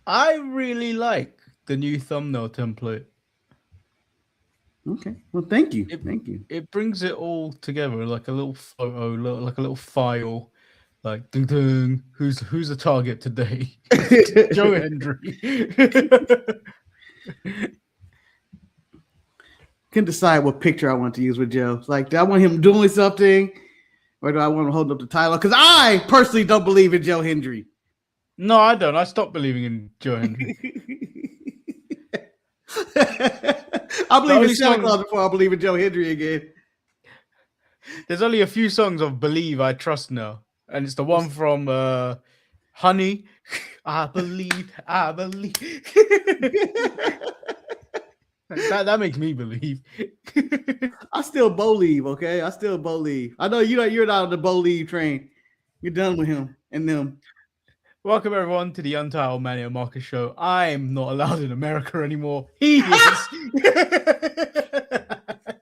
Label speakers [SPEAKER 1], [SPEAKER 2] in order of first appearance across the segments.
[SPEAKER 1] I really like the new thumbnail template.
[SPEAKER 2] Okay. Well, thank you.
[SPEAKER 1] It
[SPEAKER 2] Thank you.
[SPEAKER 1] it brings it all together like a little photo, like a little file. Like, dun, dun, who's the target today? Joe Hendry.
[SPEAKER 2] Couldn't decide what picture I want to use with Joe. It's like, do I want him doing something, or do I want him holding up the title? Because I personally don't believe in Joe Hendry.
[SPEAKER 1] No, I don't. I stopped believing in Joe Hendry.
[SPEAKER 2] I believe in Santa Claus before I believe in Joe Hendry again.
[SPEAKER 1] There's only a few songs of "Believe I Trust" now, and it's the one from Honey. I believe. That makes me believe.
[SPEAKER 2] I still believe, okay? I still believe. I know you're not on the believe train. You're done with him and them.
[SPEAKER 1] Welcome everyone to the Untitled Manny and Marcus show. I'm not allowed in America anymore. He is.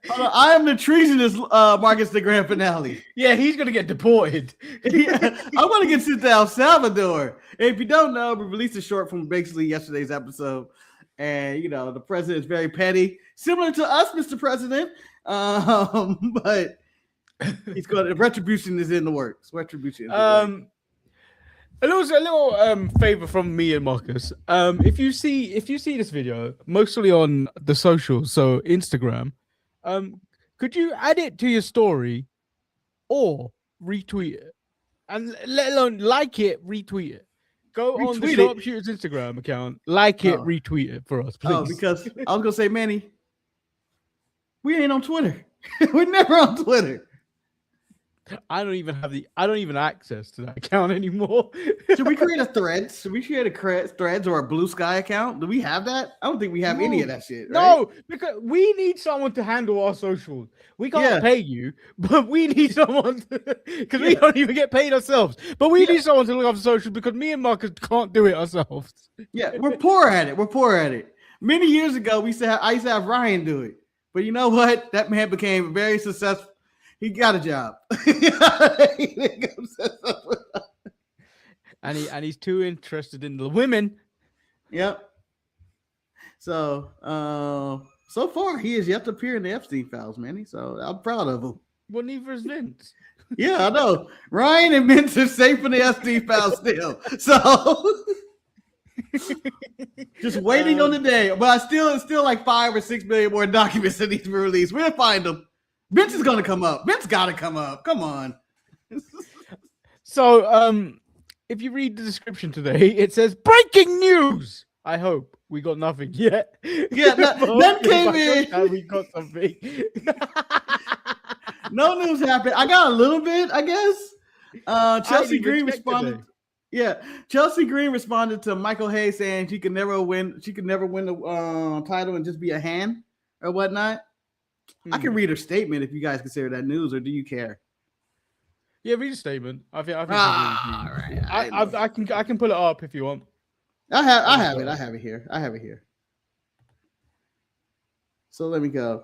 [SPEAKER 2] I am the treasonous Marcus the grand finale.
[SPEAKER 1] Yeah, he's gonna get deported.
[SPEAKER 2] Yeah, I want to get sent to El Salvador. If you don't know, we released a short from basically yesterday's episode. And, the president is very petty, similar to us, Mr. President. But he's got retribution is in the works. Retribution.
[SPEAKER 1] A little favor from me and Marcus. If you see this video, mostly on the socials, so Instagram, could you add it to your story or retweet it? And let alone like it, retweet it. Go on the Sharpshooters Instagram account, like it, retweet it for us, please.
[SPEAKER 2] Oh, because I was gonna say, Manny, we ain't on Twitter. We're never on Twitter.
[SPEAKER 1] I don't even access to that account anymore.
[SPEAKER 2] Should we create a thread? Should we create a threads or a Blue Sky account? Do we have that? I don't think we have any of that shit. Right?
[SPEAKER 1] No, because we need someone to handle our socials. We can't pay you, but we need someone because we don't even get paid ourselves. But we need someone to look after socials because me and Marcus can't do it ourselves.
[SPEAKER 2] Yeah, we're poor at it. Many years ago, I used to have Ryan do it, but you know what? That man became very successful. He got a job.
[SPEAKER 1] and he's too interested in the women.
[SPEAKER 2] Yep. So so far he has yet to appear in the Epstein files, Manny. So I'm proud of him.
[SPEAKER 1] Well, neither is Vince.
[SPEAKER 2] Yeah, I know. Ryan and Vince are safe in the Epstein files still. So just waiting on the day. But it's still like 5 or 6 million more documents that need to be released. We'll find them. Vince is gonna come up. Vince gotta come up. Come on.
[SPEAKER 1] So, if you read the description today, it says breaking news. I hope we got nothing yet.
[SPEAKER 2] Yeah, none came in.
[SPEAKER 1] And we got something.
[SPEAKER 2] No news happened. I got a little bit, I guess. Chelsea Green responded. Today. Yeah, Chelsea Green responded to Michael Hayes saying she could never win. She could never win the title and just be a hand or whatnot. I can read her statement if you guys consider that news, or do you care?
[SPEAKER 1] Yeah, read a statement. I think
[SPEAKER 2] right.
[SPEAKER 1] I can pull it up if you want.
[SPEAKER 2] I have it here. So let me go.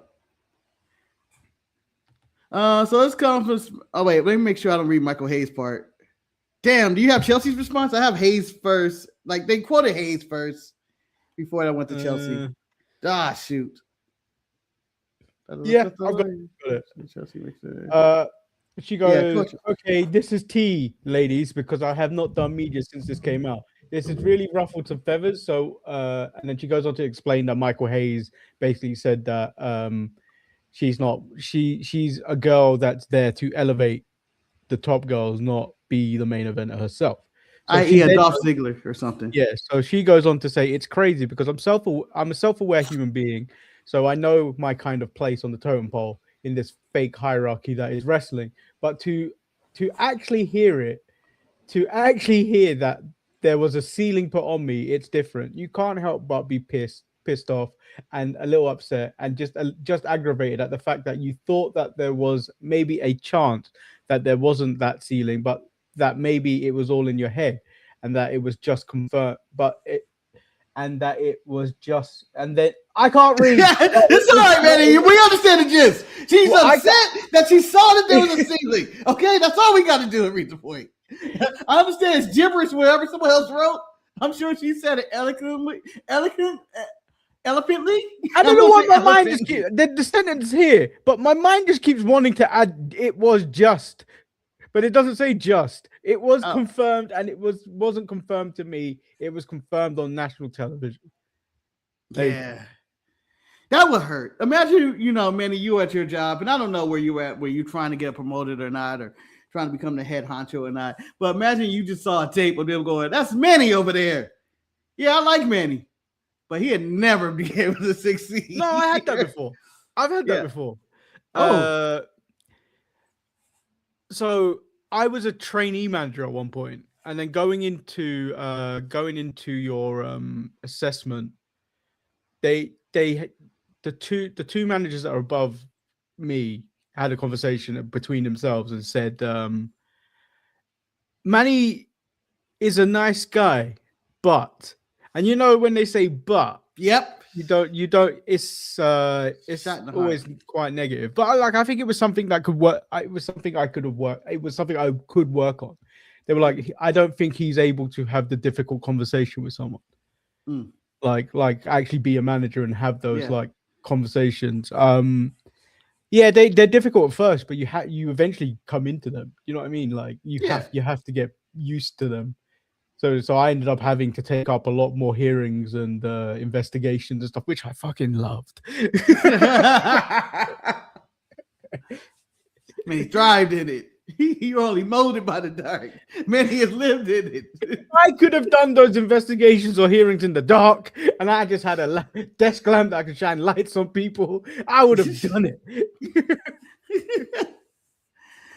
[SPEAKER 2] So let's come from. Oh wait, let me make sure I don't read Michael Hayes' part. Damn, do you have Chelsea's response? I have Hayes first. Like they quoted Hayes first before I went to Chelsea. Shoot.
[SPEAKER 1] Yeah, I've got it. She goes, okay, this is tea, ladies, because I have not done media since this came out. This has really ruffled some feathers. So, and then she goes on to explain that Michael Hayes basically said that she's a girl that's there to elevate the top girls, not be the main eventer herself. So
[SPEAKER 2] i.e. a Dolph Ziggler or something.
[SPEAKER 1] Yeah, so she goes on to say it's crazy because I'm a self-aware human being. So I know my kind of place on the totem pole in this fake hierarchy that is wrestling. But to actually hear that there was a ceiling put on me, it's different. You can't help but be pissed off and a little upset and just aggravated at the fact that you thought that there was maybe a chance that there wasn't that ceiling, but that maybe it was all in your head and that it was just confirmed. And that it was just, and then I can't read.
[SPEAKER 2] It's all right, man. We understand the gist. She's upset that she saw that there was a ceiling. Okay, that's all we got to do and read the point. I understand it's gibberish, whatever someone else wrote. I'm sure she said it eloquently. Eloquently?
[SPEAKER 1] I don't know why my mind just keeps the sentence here, but my mind just keeps wanting to add it was just, but it doesn't say just. It was confirmed, and it wasn't confirmed to me. It was confirmed on national television.
[SPEAKER 2] Yeah. That would hurt. Imagine, Manny, you at your job, and I don't know where you at, where you're trying to get promoted or not, or trying to become the head honcho or not. But imagine you just saw a tape of them going, "That's Manny over there." Yeah, I like Manny, but he'd never be able to succeed.
[SPEAKER 1] No, I had that before. I've heard that before. So I was a trainee manager at one point, and then going into your assessment, the two managers that are above me had a conversation between themselves and said, Manny is a nice guy, but, and when they say but,
[SPEAKER 2] yep,
[SPEAKER 1] you don't it's always quite negative. But I think it was something that could work. It was something I could have worked. It was something I could work on. They were like, I don't think he's able to have the difficult conversation with someone. Like actually be a manager and have those conversations. They're difficult at first, but you eventually come into them. You know what I mean? Like you have to get used to them. So I ended up having to take up a lot more hearings and investigations and stuff, which I fucking loved.
[SPEAKER 2] Man, he thrived in it. He only molded by the dark. Man, he has lived in it.
[SPEAKER 1] I could have done those investigations or hearings in the dark, and I just had a desk lamp that could shine lights on people. I would have done it.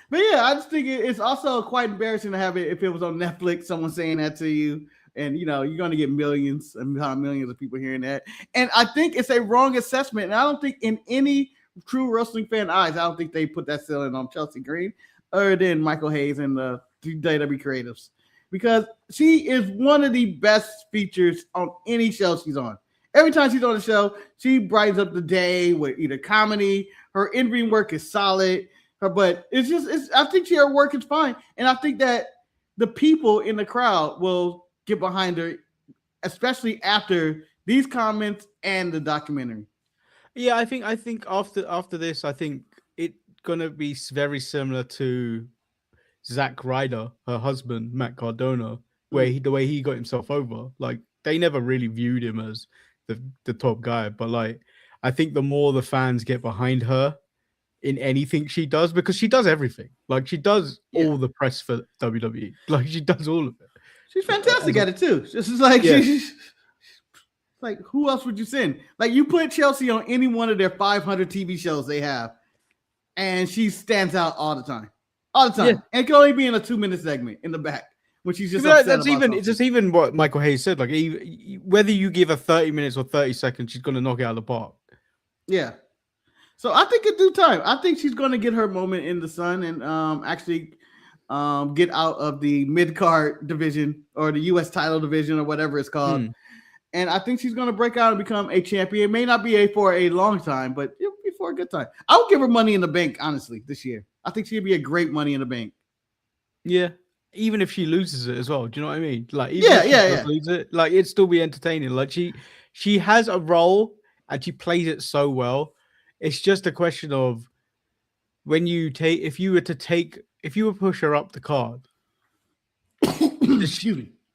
[SPEAKER 2] But yeah, I just think it's also quite embarrassing to have it if it was on Netflix, someone saying that to you, and you're going to get millions and millions of people hearing that. And I think it's a wrong assessment. And I don't think in any true wrestling fan eyes, I don't think they put that ceiling on Chelsea Green other than Michael Hayes and the WWE creatives, because she is one of the best features on any show she's on. Every time she's on the show, she brightens up the day with either comedy. Her in-ring work is solid. But I think her work is fine. And I think that the people in the crowd will get behind her, especially after these comments and the documentary.
[SPEAKER 1] Yeah, I think after this, I think it's gonna be very similar to Zack Ryder, her husband, Matt Cardona, where the way he got himself over. Like they never really viewed him as the top guy. But like I think the more the fans get behind her in anything she does, because she does everything. Like she does all the press for WWE. Like she does all of it.
[SPEAKER 2] She's fantastic at it too. This is like she's like, who else would you send? Like you put Chelsea on any one of their 500 TV shows they have, and she stands out all the time. And it can only be in a 2-minute segment in the back when she's just
[SPEAKER 1] it's just even what Michael Hayes said. Like whether you give her 30 minutes or 30 seconds, she's gonna knock it out of the park.
[SPEAKER 2] Yeah. So I think in due time, I think she's going to get her moment in the sun and actually get out of the mid-card division or the U.S. title division or whatever it's called. And I think she's going to break out and become a champion. It may not be for a long time, but it'll be for a good time. I would give her Money in the Bank, honestly, this year. I think she'd be a great Money in the Bank.
[SPEAKER 1] Yeah. Even if she loses it as well. Do you know what I mean? Like, even if she does lose it, like, it'd still be entertaining. Like, she has a role and she plays it so well. It's just a question of if you were to push her up the card.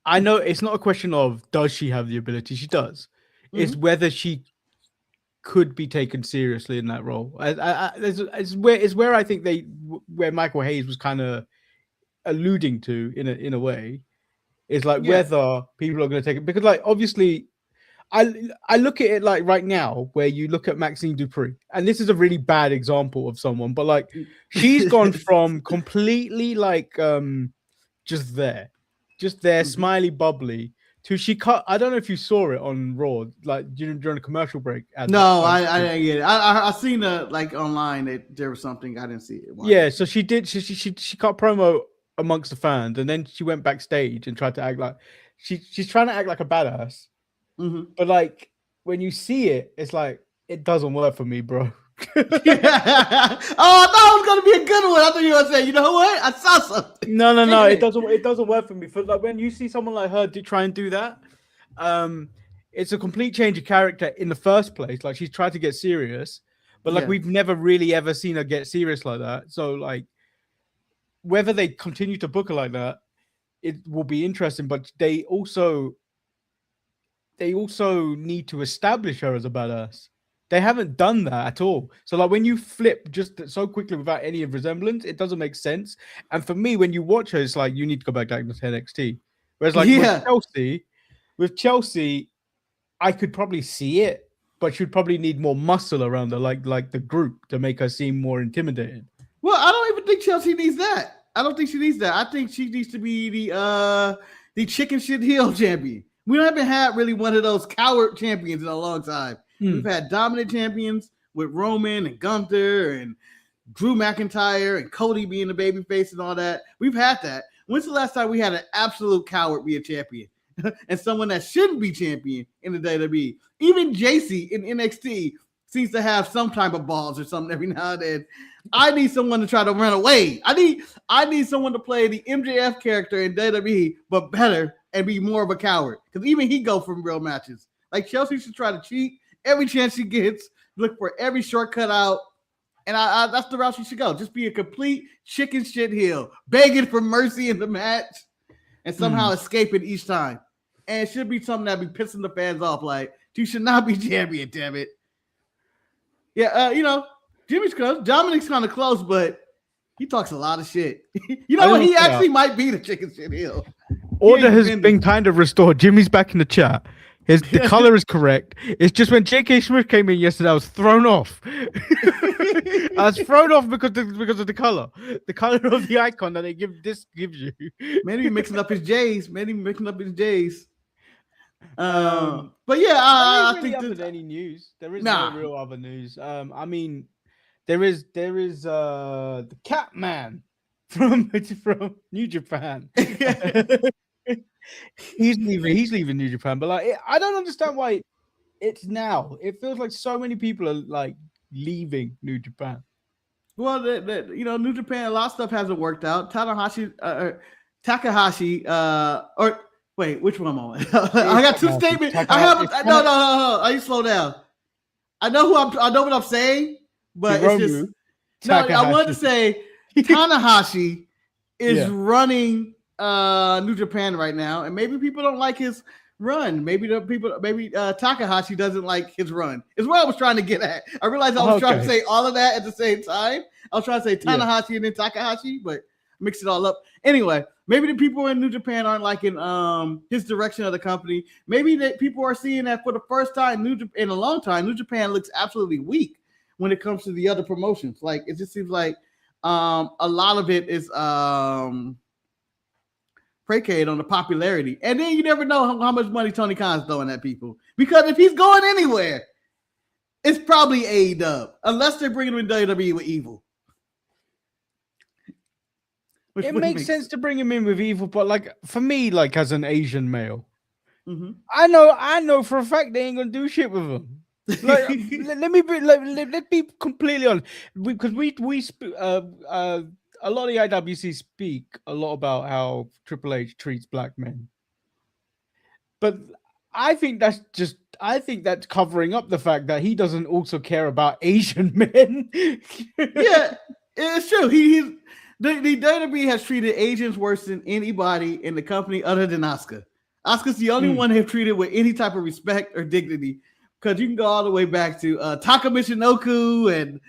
[SPEAKER 1] I know it's not a question of does she have the ability? She does. It's whether she could be taken seriously in that role. It's where I think where Michael Hayes was kind of alluding to in a way is like whether people are going to take it, because like obviously. I look at it like right now where you look at Maxine Dupree, and this is a really bad example of someone, but like she's gone from completely like just there, smiley bubbly to I don't know if you saw it on Raw, like during a commercial break.
[SPEAKER 2] No, I didn't get it. I seen like online that there was something, I didn't see it.
[SPEAKER 1] Yeah, so she did. She cut promo amongst the fans, and then she went backstage and tried to act like she's trying to act like a badass. But like when you see it, it's like it doesn't work for me, bro.
[SPEAKER 2] I thought it was gonna be a good one. I thought you were gonna say, you know what? I saw something.
[SPEAKER 1] No. It doesn't work for me. For like when you see someone like her try and do that, it's a complete change of character in the first place. Like she's tried to get serious, but like we've never really ever seen her get serious like that. So like whether they continue to book her like that, it will be interesting. But they also need to establish her as a badass. They haven't done that at all. So like when you flip just so quickly without any resemblance, it doesn't make sense. And for me, when you watch her, it's like you need to go back to NXT. Whereas like with Chelsea, I could probably see it, but she'd probably need more muscle around her, like the group, to make her seem more intimidating.
[SPEAKER 2] Well, I don't even think Chelsea needs that. I don't think she needs that. I think she needs to be the chicken shit heel champion. We haven't had really one of those coward champions in a long time. We've had dominant champions with Roman and Gunther and Drew McIntyre and Cody being the babyface and all that. We've had that. When's the last time we had an absolute coward be a champion and someone that shouldn't be champion in the WWE? Even JC in NXT seems to have some type of balls or something every now and then. I need someone to try to run away. I need someone to play the MJF character in WWE, but better and be more of a coward. Because even he go from real matches. Like Chelsea should try to cheat every chance she gets, look for every shortcut out, and I that's the route she should go. Just be a complete chicken shit heel, begging for mercy in the match, and somehow escaping each time. And it should be something that be pissing the fans off. Like, you should not be champion, damn it. Yeah, Jimmy's close. Dominic's kind of close, but he talks a lot of shit. You know what? He actually might be the chicken shit heel.
[SPEAKER 1] Order has been kind of restored. Jimmy's back in the chat. The color is correct. It's just when J.K. Smith came in yesterday, I was thrown off. I was thrown off because of the color of the icon that gives you.
[SPEAKER 2] Maybe mixing up his J's. But yeah, I think
[SPEAKER 1] there's any news. There is no real other news. I mean, there is the Catman from New Japan. He's leaving New Japan, but like I don't understand why it's now. It feels like so many people are like leaving New Japan.
[SPEAKER 2] Well, New Japan, a lot of stuff hasn't worked out. Takahashi, or wait, which one am I on? I got two statements. No. You slow down. I know what I'm saying, but it's just I want to say Tanahashi is running New Japan right now, and maybe people don't like his run. Maybe Takahashi doesn't like his run. Is what I was trying to get at. I realized I was trying to say all of that at the same time. I was trying to say Tanahashi and then Takahashi, but mix it all up. Anyway, maybe the people in New Japan aren't liking his direction of the company. Maybe that people are seeing that for the first time in a long time, New Japan looks absolutely weak when it comes to the other promotions. Like it just seems like a lot of it is predicated on the popularity. And then you never know how much money Tony Khan's throwing at people. Because if he's going anywhere, it's probably AEW. Unless they're bringing him in WWE with Evil.
[SPEAKER 1] It makes sense to bring him in with Evil, but like for me, like as an Asian male, I know for a fact they ain't gonna do shit with him. Like, let's be completely honest, because we a lot of the IWC speak a lot about how Triple H treats black men. But I think that's covering up the fact that he doesn't also care about Asian men.
[SPEAKER 2] Yeah, it's true. The WWE has treated Asians worse than anybody in the company other than Asuka. Asuka's the only one they've treated with any type of respect or dignity. Because you can go all the way back to Taka Michinoku and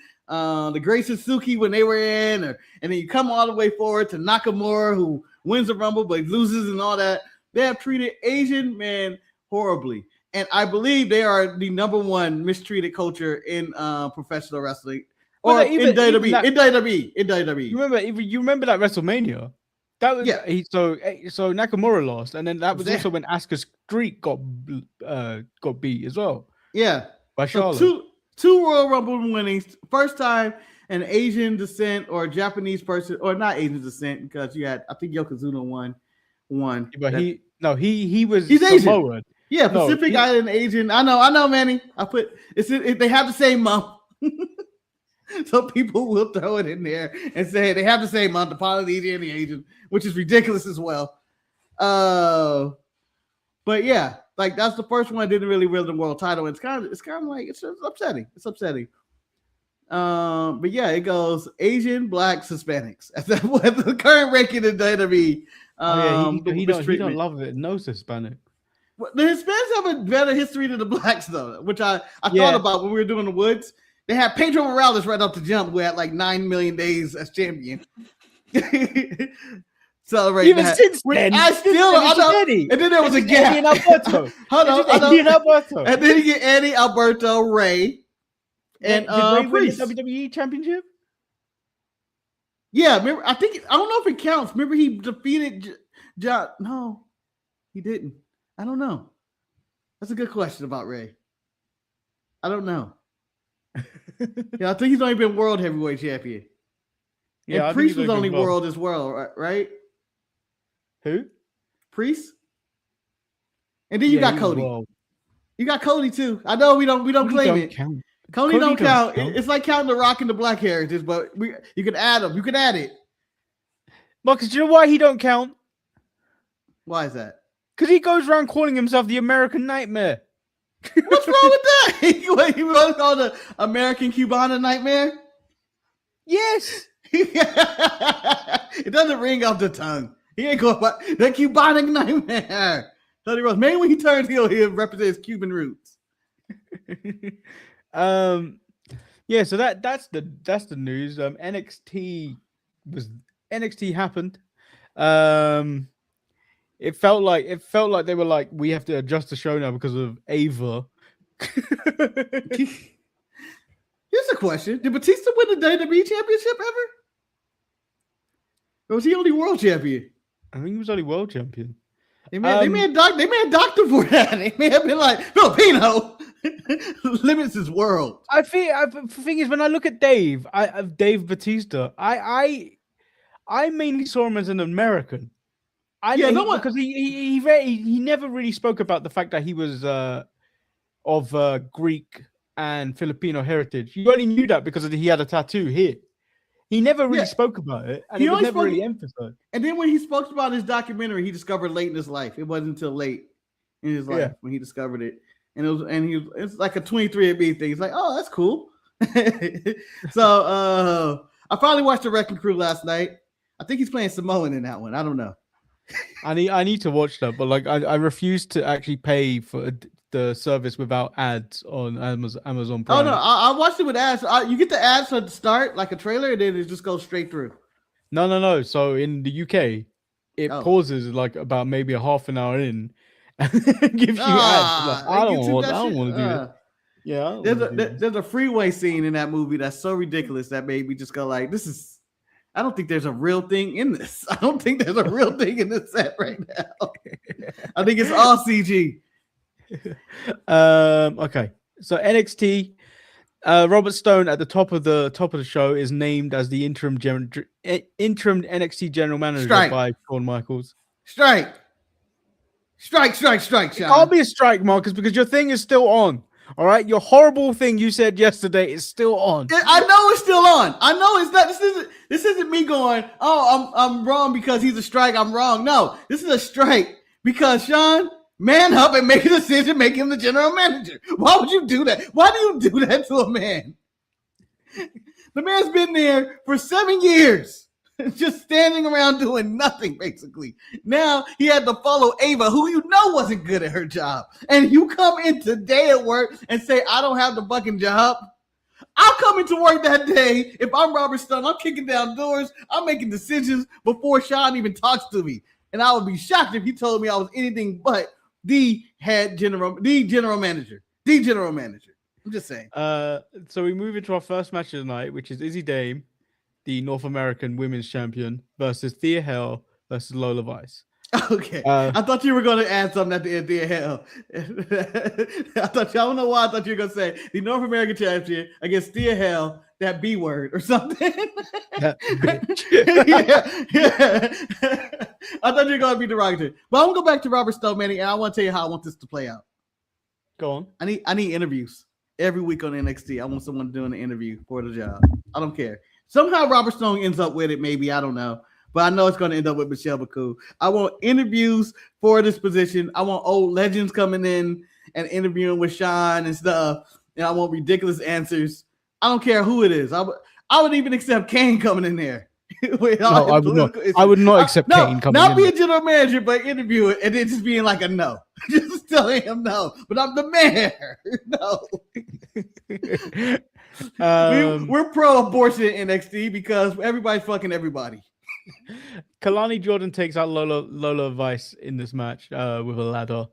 [SPEAKER 2] the Grace Suzuki when they were in, and then you come all the way forward to Nakamura, who wins the Rumble but loses and all that. They have treated Asian men horribly, and I believe they are the number one mistreated culture in professional wrestling, or in WWE.
[SPEAKER 1] You remember that WrestleMania? That was so Nakamura lost, and then that was also when Asuka's streak got beat as well.
[SPEAKER 2] Yeah,
[SPEAKER 1] by Charlotte.
[SPEAKER 2] So two Royal Rumble winnings. First time an Asian descent or a Japanese person, or not Asian descent, because you had, I think Yokozuna won.
[SPEAKER 1] But he's
[SPEAKER 2] Asian. Samoan. Yeah, Pacific Island Asian. I know, Manny. They have the same mouth. So people will throw it in there and say they have the same amount of Polynesian and the Asian, which is ridiculous as well. But yeah, like that's the first one I didn't really win the world title. It's kind of like it's upsetting. It's upsetting. But yeah, it goes Asian, Black, Hispanics. That's what the current ranking in WWE.
[SPEAKER 1] He don't love it. No Hispanic.
[SPEAKER 2] The Hispanics have a better history than the Blacks, though, which I thought about when we were doing the Woods. They had Pedro Morales right off the jump, who had like 9 million days as champion. Celebrate
[SPEAKER 1] even
[SPEAKER 2] that.
[SPEAKER 1] Since then,
[SPEAKER 2] I know. And then there was a gap.
[SPEAKER 1] Eddie and Alberto.
[SPEAKER 2] And then you get Eddie, Alberto, Ray, and
[SPEAKER 1] Ray
[SPEAKER 2] Priest.
[SPEAKER 1] win the WWE Championship.
[SPEAKER 2] Yeah, remember, I don't know if it counts. Remember, he defeated John. No, he didn't. I don't know. That's a good question about Ray. I don't know. Yeah, I think he's only been world heavyweight champion. Yeah, and Priest was only world as well, right?
[SPEAKER 1] Who?
[SPEAKER 2] Priest. And then you got Cody. You got Cody too. I know we don't claim it.
[SPEAKER 1] Count.
[SPEAKER 2] Cody don't count. It's like counting the Rock and the Black Heritage, but you can add them. You can add it.
[SPEAKER 1] Marcus, do you know why he don't count?
[SPEAKER 2] Why is that?
[SPEAKER 1] Because he goes around calling himself the American Nightmare.
[SPEAKER 2] What's wrong with that? He was called the American Cubana Nightmare?
[SPEAKER 1] Yes.
[SPEAKER 2] It doesn't ring off the tongue. He ain't going by the Cubanic Nightmare. Maybe when he turns heel, he'll represent his Cuban roots.
[SPEAKER 1] Yeah, so that's the news. NXT happened. It felt like they were like, we have to adjust the show now because of Ava.
[SPEAKER 2] Here's a question: did Batista win the WWE Championship ever? Or was he only world champion?
[SPEAKER 1] I think he was only world champion.
[SPEAKER 2] They may have docked for that. They may have been like, Filipino limits his world.
[SPEAKER 1] The thing is, when I look at Dave Batista, I mainly saw him as an American. Because he never really spoke about the fact that he was of Greek and Filipino heritage. You only knew that because he had a tattoo here. He never really spoke about it, and he was never really emphasized.
[SPEAKER 2] And then when he spoke about his documentary, he discovered late in his life. It wasn't until late in his life when he discovered it, it's like a 23andMe thing. He's like, oh, that's cool. So I finally watched the Wrecking Crew last night. I think he's playing Samoan in that one. I don't know.
[SPEAKER 1] I need to watch that, but like I refuse to actually pay for the service without ads on Amazon Prime.
[SPEAKER 2] Oh no, I watched it with ads. You get the ads at the start, like a trailer, and then it just goes straight through.
[SPEAKER 1] No. So in the UK, it pauses like about maybe a half an hour in, and gives you ads. Like, I don't want to do that. Yeah,
[SPEAKER 2] there's a freeway scene in that movie that's so ridiculous that made me just go like, this is. I don't think there's a real thing in this. I don't think there's a real thing in this set right now. I think it's all CG.
[SPEAKER 1] Okay. So NXT, Robert Stone at the top of the show is named as the interim NXT general manager by Shawn Michaels.
[SPEAKER 2] Strike, Sean.
[SPEAKER 1] It can't be a strike, Marcus, because your thing is still on. All right, your horrible thing you said yesterday is still on.
[SPEAKER 2] I know it's still on. I know it's not. This isn't me going, oh, I'm wrong because he's a strike. I'm wrong. No, this is a strike because Sean, man up and make a decision, make him the general manager. Why would you do that? Why do you do that to a man? The man's been there for 7 years. Just standing around doing nothing, basically. Now he had to follow Ava, who you know wasn't good at her job. And you come in today at work and say, I don't have the fucking job. I'll come into work that day. If I'm Robert Stone, I'm kicking down doors. I'm making decisions before Sean even talks to me. And I would be shocked if he told me I was anything but the general manager. I'm just saying.
[SPEAKER 1] So we move into our first match of the night, which is Izzie Dame, the North American Women's Champion, versus Thea Hale versus Lola Vice.
[SPEAKER 2] Okay. I thought you were going to add something at the end, Thea Hale. I don't know why I thought you were going to say the North American Champion against Thea Hale, that B word or something. That bitch. Yeah. I thought you were going to be derogatory. But I'm going to go back to Robert Stone, Manny, and I want to tell you how I want this to play out.
[SPEAKER 1] Go on.
[SPEAKER 2] I need interviews every week on NXT. I want someone doing an interview for the job. I don't care. Somehow Robert Stone ends up with it, maybe. I don't know. But I know it's going to end up with Michelle McCool. I want interviews for this position. I want old legends coming in and interviewing with Sean and stuff. And I want ridiculous answers. I don't care who it is. I would even accept Kane coming in there.
[SPEAKER 1] I would not accept Kane coming in.
[SPEAKER 2] Not be a general manager, but interview it and then just being like a no. Just telling him no. But I'm the mayor. No. We're pro-abortion in NXT because everybody's fucking everybody.
[SPEAKER 1] Kalani Jordan takes out Lola Vice in this match with a ladder.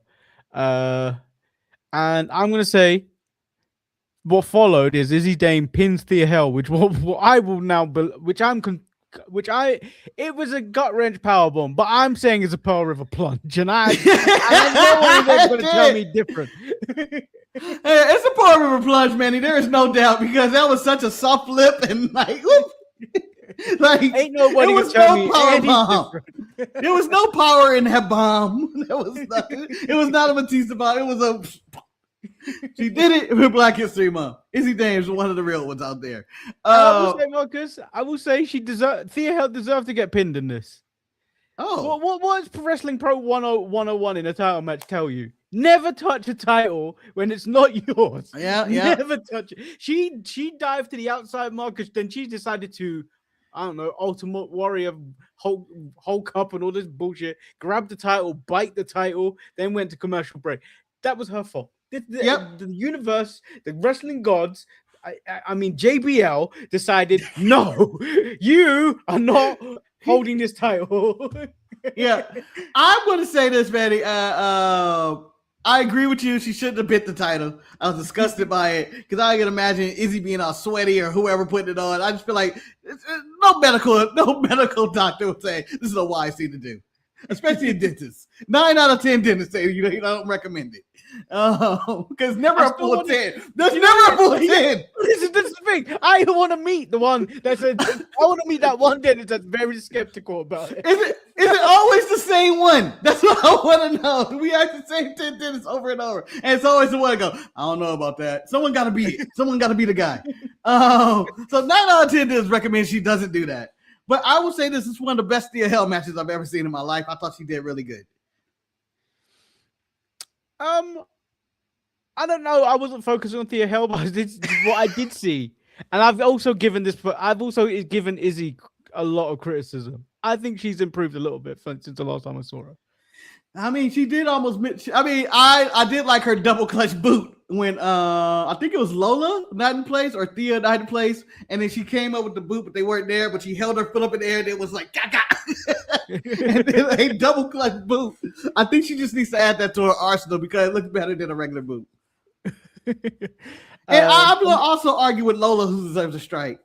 [SPEAKER 1] And I'm going to say what followed is Izzie Dame pins Thea Hell, it was a gut wrench powerbomb, but I'm saying it's a Pearl River plunge, and I know one's going to tell me different.
[SPEAKER 2] It's a Pearl River plunge, Manny. There is no doubt because that was such a soft lip and like
[SPEAKER 1] ain't nobody gonna tell me any different.
[SPEAKER 2] There was no power in that bomb. It was not a Batista bomb. It was a. She did it with Black History Month. Izzie Dame's one of the real ones out there.
[SPEAKER 1] I will say, Marcus, Thea Hell deserved to get pinned in this.
[SPEAKER 2] Oh.
[SPEAKER 1] What does Wrestling Pro 101 in a title match tell you? Never touch a title when it's not yours.
[SPEAKER 2] Yeah.
[SPEAKER 1] Never touch it. She dived to the outside, Marcus, then she decided to, I don't know, Ultimate Warrior, Hulk up and all this bullshit, grab the title, bite the title, then went to commercial break. That was her fault. The universe, the wrestling gods, I mean JBL decided, no, you are not holding this title.
[SPEAKER 2] Yeah, I'm going to say this, Manny. I agree with you. She shouldn't have bit the title. I was disgusted by it because I can imagine Izzie being all sweaty or whoever putting it on. I just feel like no medical doctor would say this is a wise thing to do, especially a dentist. 9 out of 10 dentists say you don't recommend it. Because never a full 10. There's never a full 10.
[SPEAKER 1] This is the thing. I want to meet the one that said, I want to meet that one dentist that's very skeptical about it.
[SPEAKER 2] Is it always the same one? That's what I want to know. We ask the same 10 dentists over and over. And it's always the one go, I don't know about that. Someone got to be it. Someone got to be the guy. So 9 out of 10 dentists recommend she doesn't do that. But I will say this is one of the best Thea Hell matches I've ever seen in my life. I thought she did really good.
[SPEAKER 1] I don't know. I wasn't focusing on Thea Hell, but this is what I did see. And I've also given Izzie a lot of criticism. I think she's improved a little bit since the last time I saw her.
[SPEAKER 2] I mean, she did almost. I mean, I did like her double clutch boot when I think it was Lola not in place or Thea not in place, and then she came up with the boot, but they weren't there. But she held her foot up in the air, and it was like gaga, and then a double clutch boot. I think she just needs to add that to her arsenal because it looks better than a regular boot. And I'm gonna also argue with Lola, who deserves a strike.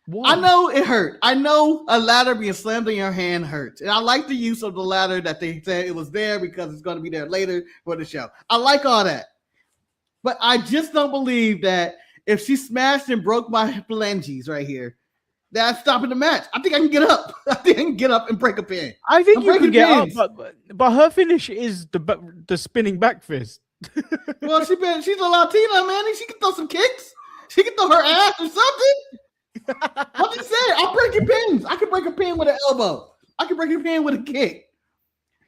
[SPEAKER 2] Why? I know it hurt. I know a ladder being slammed in your hand hurts. And I like the use of the ladder that they said it was there because it's going to be there later for the show. I like all that. But I just don't believe that if she smashed and broke my phalanges right here, that's stopping the match. I think I can get up. I think I can get up and break a pin.
[SPEAKER 1] I think you can get up, but her finish is the spinning back fist.
[SPEAKER 2] Well, she's a Latina, man. She can throw some kicks. She can throw her ass or something. I'm just saying, I'll break your pins. I can break a pin with an elbow. I can break a pin with a kick.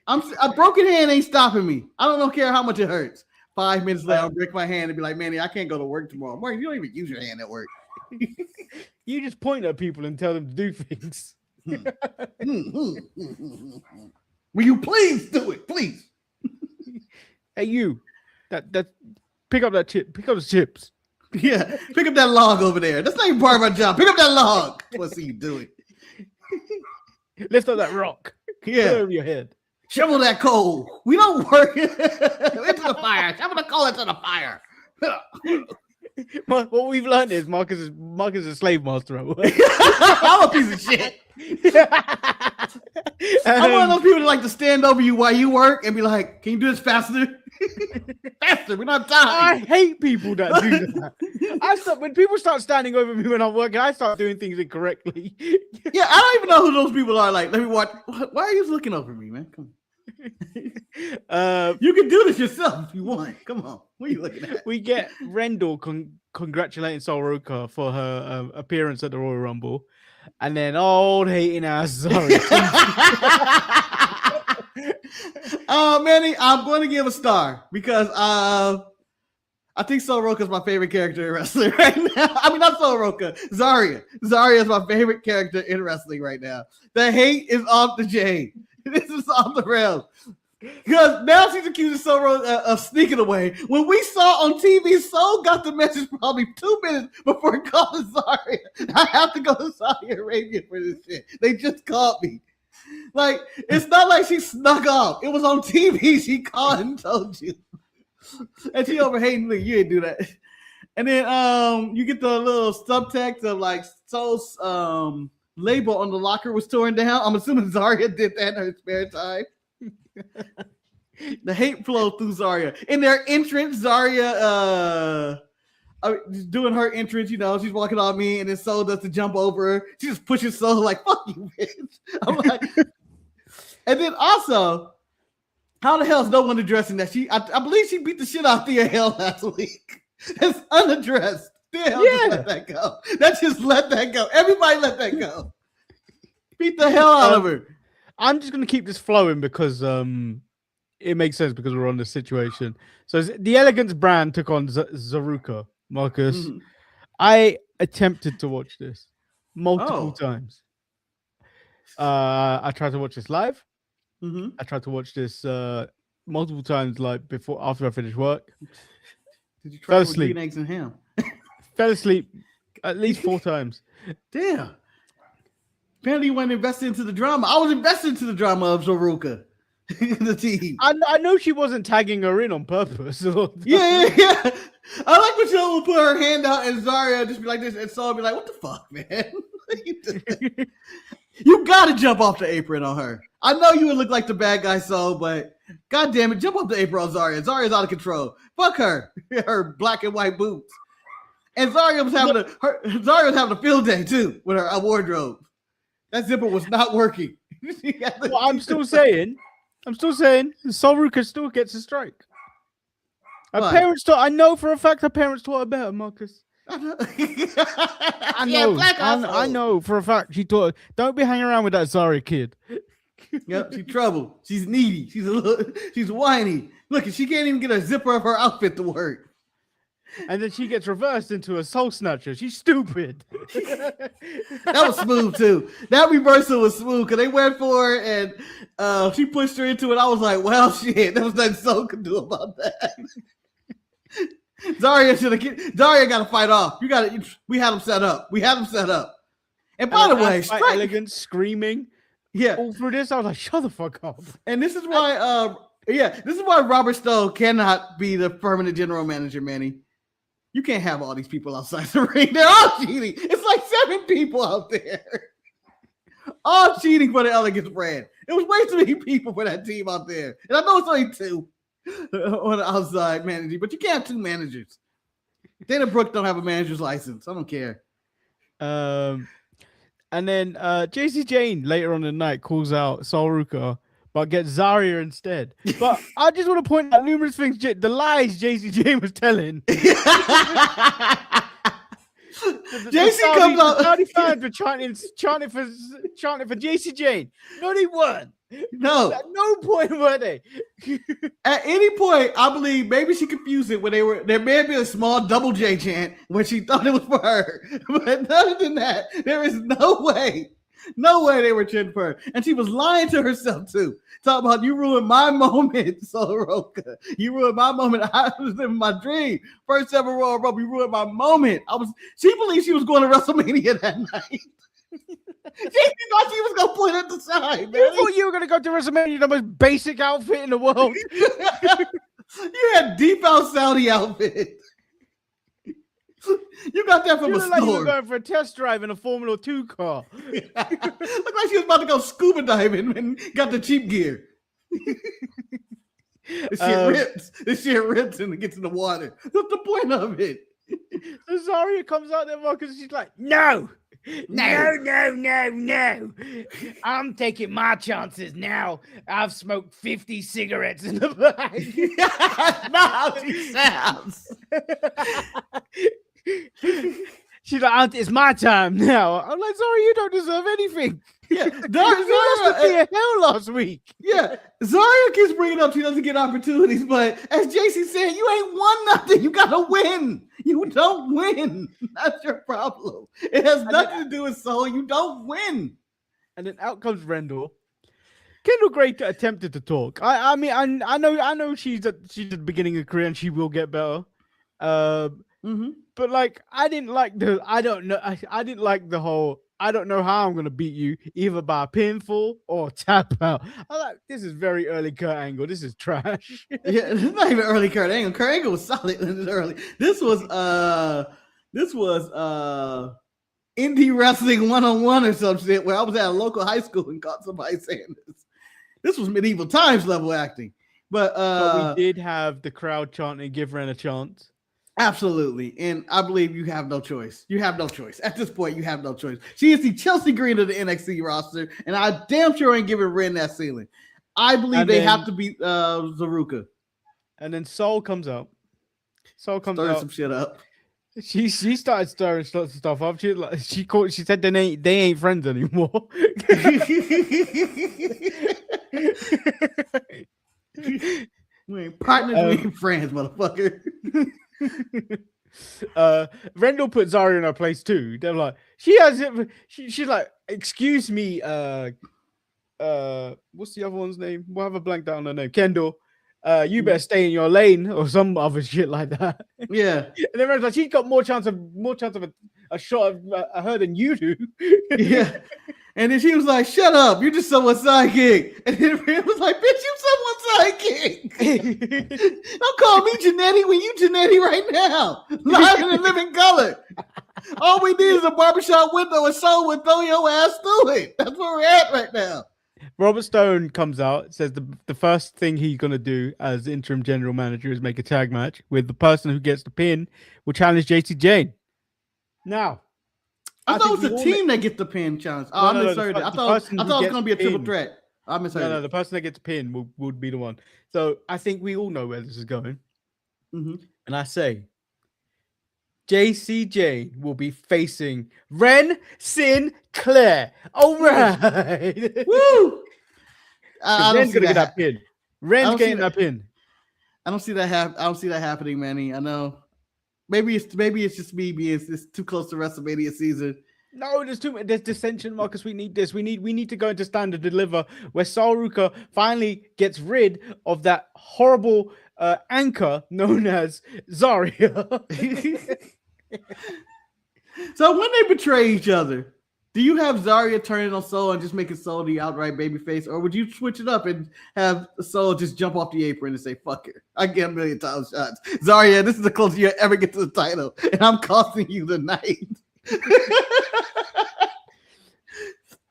[SPEAKER 2] A broken hand ain't stopping me. I don't care how much it hurts. 5 minutes later, I'll break my hand and be like, Manny, I can't go to work tomorrow. Mark, you don't even use your hand at work.
[SPEAKER 1] You just point at people and tell them to do things.
[SPEAKER 2] Will you please do it, please?
[SPEAKER 1] Hey, you. That pick up that chip. Pick up the chips.
[SPEAKER 2] Yeah, pick up that log over there. That's not even part of my job. Pick up that log. Let's see you do it.
[SPEAKER 1] Lift up that rock.
[SPEAKER 2] Yeah.
[SPEAKER 1] Put it over your head.
[SPEAKER 2] Shovel that coal. We don't work into the fire. Shovel the coal into the fire.
[SPEAKER 1] What we've learned is Marcus is a slave master.
[SPEAKER 2] I'm a piece of shit. I'm one of those people that like to stand over you while you work and be like, can you do this faster? Faster, we don't have time.
[SPEAKER 1] I hate people that do that. When people start standing over me when I'm working, I start doing things incorrectly.
[SPEAKER 2] Yeah, I don't even know who those people are. Like, let me watch. Why are you looking over me, man? Come on. You can do this yourself if you want. Come on. What are you looking at?
[SPEAKER 1] We get Rendell congratulating Sol Ruca for her appearance at the Royal Rumble. And then old hating ass Zaria.
[SPEAKER 2] Manny, I'm going to give a star because I think Sol Ruca is my favorite character in wrestling right now. I mean, not Sol Ruca, Zaria. Zaria is my favorite character in wrestling right now. The hate is off the chain. This is off the rails. Because now she's accusing Sol Ruca of sneaking away. When we saw on TV, Sol got the message probably 2 minutes before calling Zaria. I have to go to Saudi Arabia for this shit. They just called me. Like, it's not like she snuck off. It was on TV. She called and told you. And she over hating me. You didn't do that. And then you get the little subtext of like Sol's label on the locker was torn down. I'm assuming Zaria did that in her spare time. The hate flow through Zaria. In their entrance, Zaria doing her entrance, she's walking on me, and then Sol does the jump over her. She just pushes Sol like, fuck you, bitch. I'm like, and then also, how the hell is no one addressing that? I believe she beat the shit out of Thea Hell last week. It's unaddressed. Thea Hell just let that go. Just let that go. Everybody let that go. Beat the hell out of her.
[SPEAKER 1] I'm just going to keep this flowing because it makes sense because we're on this situation. So the Elegance brand took on Zaruka, Marcus. Mm-hmm. I attempted to watch this multiple times. I tried to watch this live. Mm-hmm. I tried to watch this multiple times, like after I finished work.
[SPEAKER 2] Did you try with green eggs and ham?
[SPEAKER 1] Fell asleep at least 4 times.
[SPEAKER 2] Damn. Apparently you weren't invested into the drama. I was invested into the drama of Zaruka. The team.
[SPEAKER 1] I know she wasn't tagging her in on purpose.
[SPEAKER 2] Yeah. I like when she will put her hand out and Zaria just be like this, and Sol be like, "What the fuck, man? You gotta jump off the apron on her. I know you would look like the bad guy, Sol, but god damn it, jump off the apron on Zaria. Zaria's out of control. Fuck her, her black and white boots. And Zaria was having a field day too with her wardrobe. That zipper was not working.
[SPEAKER 1] Well, I'm still saying, Sol Ruca still gets a strike. Her parents taught. I know for a fact her parents taught her better, Marcus. I know for a fact she taught her. Don't be hanging around with that Zaria kid.
[SPEAKER 2] Yep, she's trouble. She's needy. She's whiny. Look, she can't even get a zipper of her outfit to work.
[SPEAKER 1] And then she gets reversed into a soul snatcher. She's stupid.
[SPEAKER 2] That was smooth too. That reversal was smooth because they went for it and she pushed her into it. I was like, well, shit, there was nothing Soul could do about that. Zaria got to fight off. We had him set up. And by the way,
[SPEAKER 1] Elegance screaming.
[SPEAKER 2] Yeah.
[SPEAKER 1] All through this, I was like, shut the fuck up.
[SPEAKER 2] And this is why Robert Stone cannot be the permanent general manager, Manny. You can't have all these people outside the ring. They're all cheating. It's like 7 people out there. All cheating for the Elegance brand. It was way too many people for that team out there. And I know it's only 2 on the outside managing, but you can't have 2 managers. Dana Brooke don't have a manager's license. I don't care.
[SPEAKER 1] And then JC Jane later on in the night calls out Sol Ruca, but gets Zaria instead. But I just want to point out numerous things. The lies JC Jane was telling.
[SPEAKER 2] JC comes out.
[SPEAKER 1] Saudi fans were chanting for JC Jane. No, they weren't.
[SPEAKER 2] No.
[SPEAKER 1] At no point were they.
[SPEAKER 2] At any point, I believe maybe she confused it when there may have been a small double J chant when she thought it was for her. But other than that, there is no way they were chanting for her. And she was lying to herself too. Talking about, you ruined my moment, Sol Ruca. You ruined my moment. I was living my dream. First ever Royal Rumble, you ruined my moment. She believed she was going to WrestleMania that night. She thought she was going to put it at the side, man.
[SPEAKER 1] You thought you were going to go to WrestleMania, the most basic outfit in the world.
[SPEAKER 2] You had deep out Saudi outfit. You got that from a store. Like you were
[SPEAKER 1] going for a test drive in a Formula 2 car.
[SPEAKER 2] Looked like she was about to go scuba diving and got the cheap gear. This shit rips and it gets in the water. What's the point of it?
[SPEAKER 1] So Zaria comes out there, Marcus, she's like, no, No. I'm taking my chances now. I've smoked 50 cigarettes in the bag.
[SPEAKER 2] That's not how she sounds.
[SPEAKER 1] She's like, it's my time now. I'm like, sorry, you don't deserve anything.
[SPEAKER 2] Yeah,
[SPEAKER 1] You lost to Thea hell last week.
[SPEAKER 2] Yeah, Zaria keeps bringing up she doesn't get opportunities, but as JC said, you ain't won nothing. You gotta win. You don't win. That's your problem. It has nothing to do with Soul. You don't win.
[SPEAKER 1] And then out comes Rendell. Kendall Gray attempted to talk. I mean, I know she's at the beginning of her career and she will get better. But like, I didn't like the whole. I don't know how I'm gonna beat you, either by a pinfall or tap out. I like this is very early Kurt Angle. This is trash.
[SPEAKER 2] Yeah, it's not even early Kurt Angle. Kurt Angle was solid early. This was indie wrestling 101 or some shit where I was at a local high school and caught somebody saying this. This was medieval times level acting. But
[SPEAKER 1] we did have the crowd chanting, "Give Ren a chance."
[SPEAKER 2] Absolutely. And I believe you have no choice. You have no choice. At this point, you have no choice. She is the Chelsea Green of the NXT roster, and I damn sure ain't giving Ren that ceiling. I believe they have to beat Zaruka.
[SPEAKER 1] And then Soul comes out. Stirring
[SPEAKER 2] some shit up.
[SPEAKER 1] She started stirring stuff up. She said they ain't friends anymore.
[SPEAKER 2] We ain't partners, we ain't friends, motherfucker.
[SPEAKER 1] Rendell put Zaria in her place too. They're like, she's like, excuse me, what's the other one's name? We'll have a blank down her name. Kendall. You better stay in your lane or some other shit like that.
[SPEAKER 2] Yeah.
[SPEAKER 1] And then Rendell's like, she's got more chance of a shot of her than you do.
[SPEAKER 2] Yeah. And then she was like, shut up, you're just someone's sidekick. And then Ren was like, bitch, you someone's sidekick. Don't call me Janetti when you Janetti right now. Live in the living color. All we need is a barbershop window and Soul would throw your ass through it. That's where we're at right now.
[SPEAKER 1] Robert Stone comes out, says the first thing he's going to do as interim general manager is make a tag match with the person who gets the pin will challenge JC Jane. Now,
[SPEAKER 2] I thought it was the team that gets the pin challenge. Oh, I misheard it. I thought it was going to be a triple threat. I misheard it.
[SPEAKER 1] No, the person that gets the pin would be the one. So I think we all know where this is going.
[SPEAKER 2] Mm-hmm.
[SPEAKER 1] And I say, JC Jane will be facing Ren Sinclair. All right.
[SPEAKER 2] Woo!
[SPEAKER 1] Ren's going to get that pin. Ren's getting that pin.
[SPEAKER 2] I don't see that happening, Manny. I know. Maybe it's just me being it's too close to WrestleMania season.
[SPEAKER 1] No, there's dissension, Marcus. We need this. We need to go into Stand and Deliver, where Ruca finally gets rid of that horrible anchor known as Zaria.
[SPEAKER 2] So when they betray each other, do you have Zaria turning on Soul and just making Soul the outright babyface, or would you switch it up and have Soul just jump off the apron and say "fuck her"? I get a million title shots. Zaria, this is the closest you ever get to the title, and I'm costing you the night.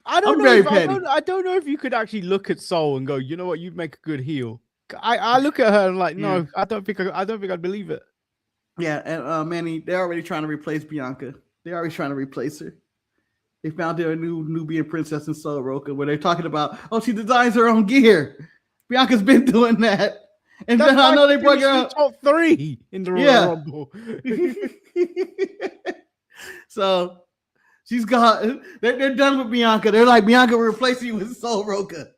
[SPEAKER 1] I don't know if you could actually look at Soul and go, you know what, you'd make a good heel. I look at her and like, no, I don't think I'd believe it.
[SPEAKER 2] Yeah, and Manny, they're already trying to replace Bianca. They're already trying to replace her. They found their new Nubian princess in Soul Roca, where they're talking about, oh, she designs her own gear. Bianca's been doing that. And then I know they brought her up
[SPEAKER 1] top 3 in the Royal Rumble.
[SPEAKER 2] So she's got, they're done with Bianca. They're like, Bianca, we're replacing you with Soul Roca.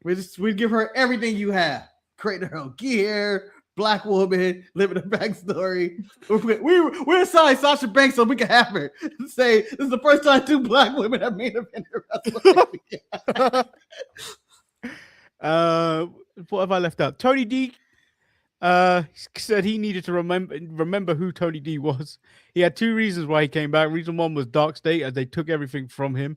[SPEAKER 2] We give her everything you have. Create her own gear, black woman, living a backstory. We're aside Sasha Banks so we can have her say this is the first time 2 black women have made a WrestleMania.
[SPEAKER 1] What have I left out? Tony D said he needed to remember who Tony D was. He had 2 reasons why he came back. Reason 1 was Dark State, as they took everything from him,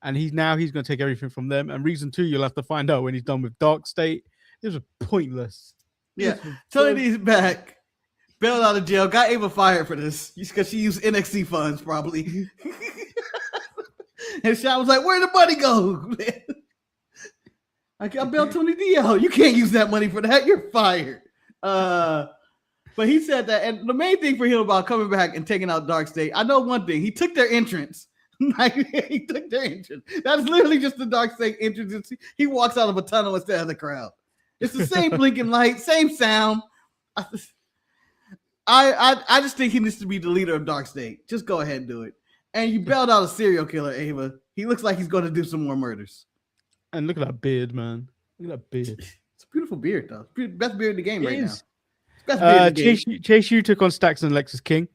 [SPEAKER 1] and he's going to take everything from them. And reason 2, you'll have to find out when he's done with Dark State. This was pointless.
[SPEAKER 2] Yeah, Tony D's back, bailed out of jail, got Ava fired for this because she used NXT funds probably. And Sean was like, "Where'd the money go?" I bailed Tony D out. You can't use that money for that. You're fired. But But he said that, and the main thing for him about coming back and taking out Dark State, I know one thing. He took their entrance. Like, he took their entrance. That's literally just the Dark State entrance. He walks out of a tunnel instead of the crowd. It's the same blinking light, same sound. I just think he needs to be the leader of Dark State. Just go ahead and do it. And you bailed out a serial killer, Ava. He looks like he's going to do some more murders.
[SPEAKER 1] And look at that beard, man. Look at that beard.
[SPEAKER 2] It's a beautiful beard, though. Best beard in the game right now.
[SPEAKER 1] Best beard in the game. Chase U took on Stacks and Lexus King.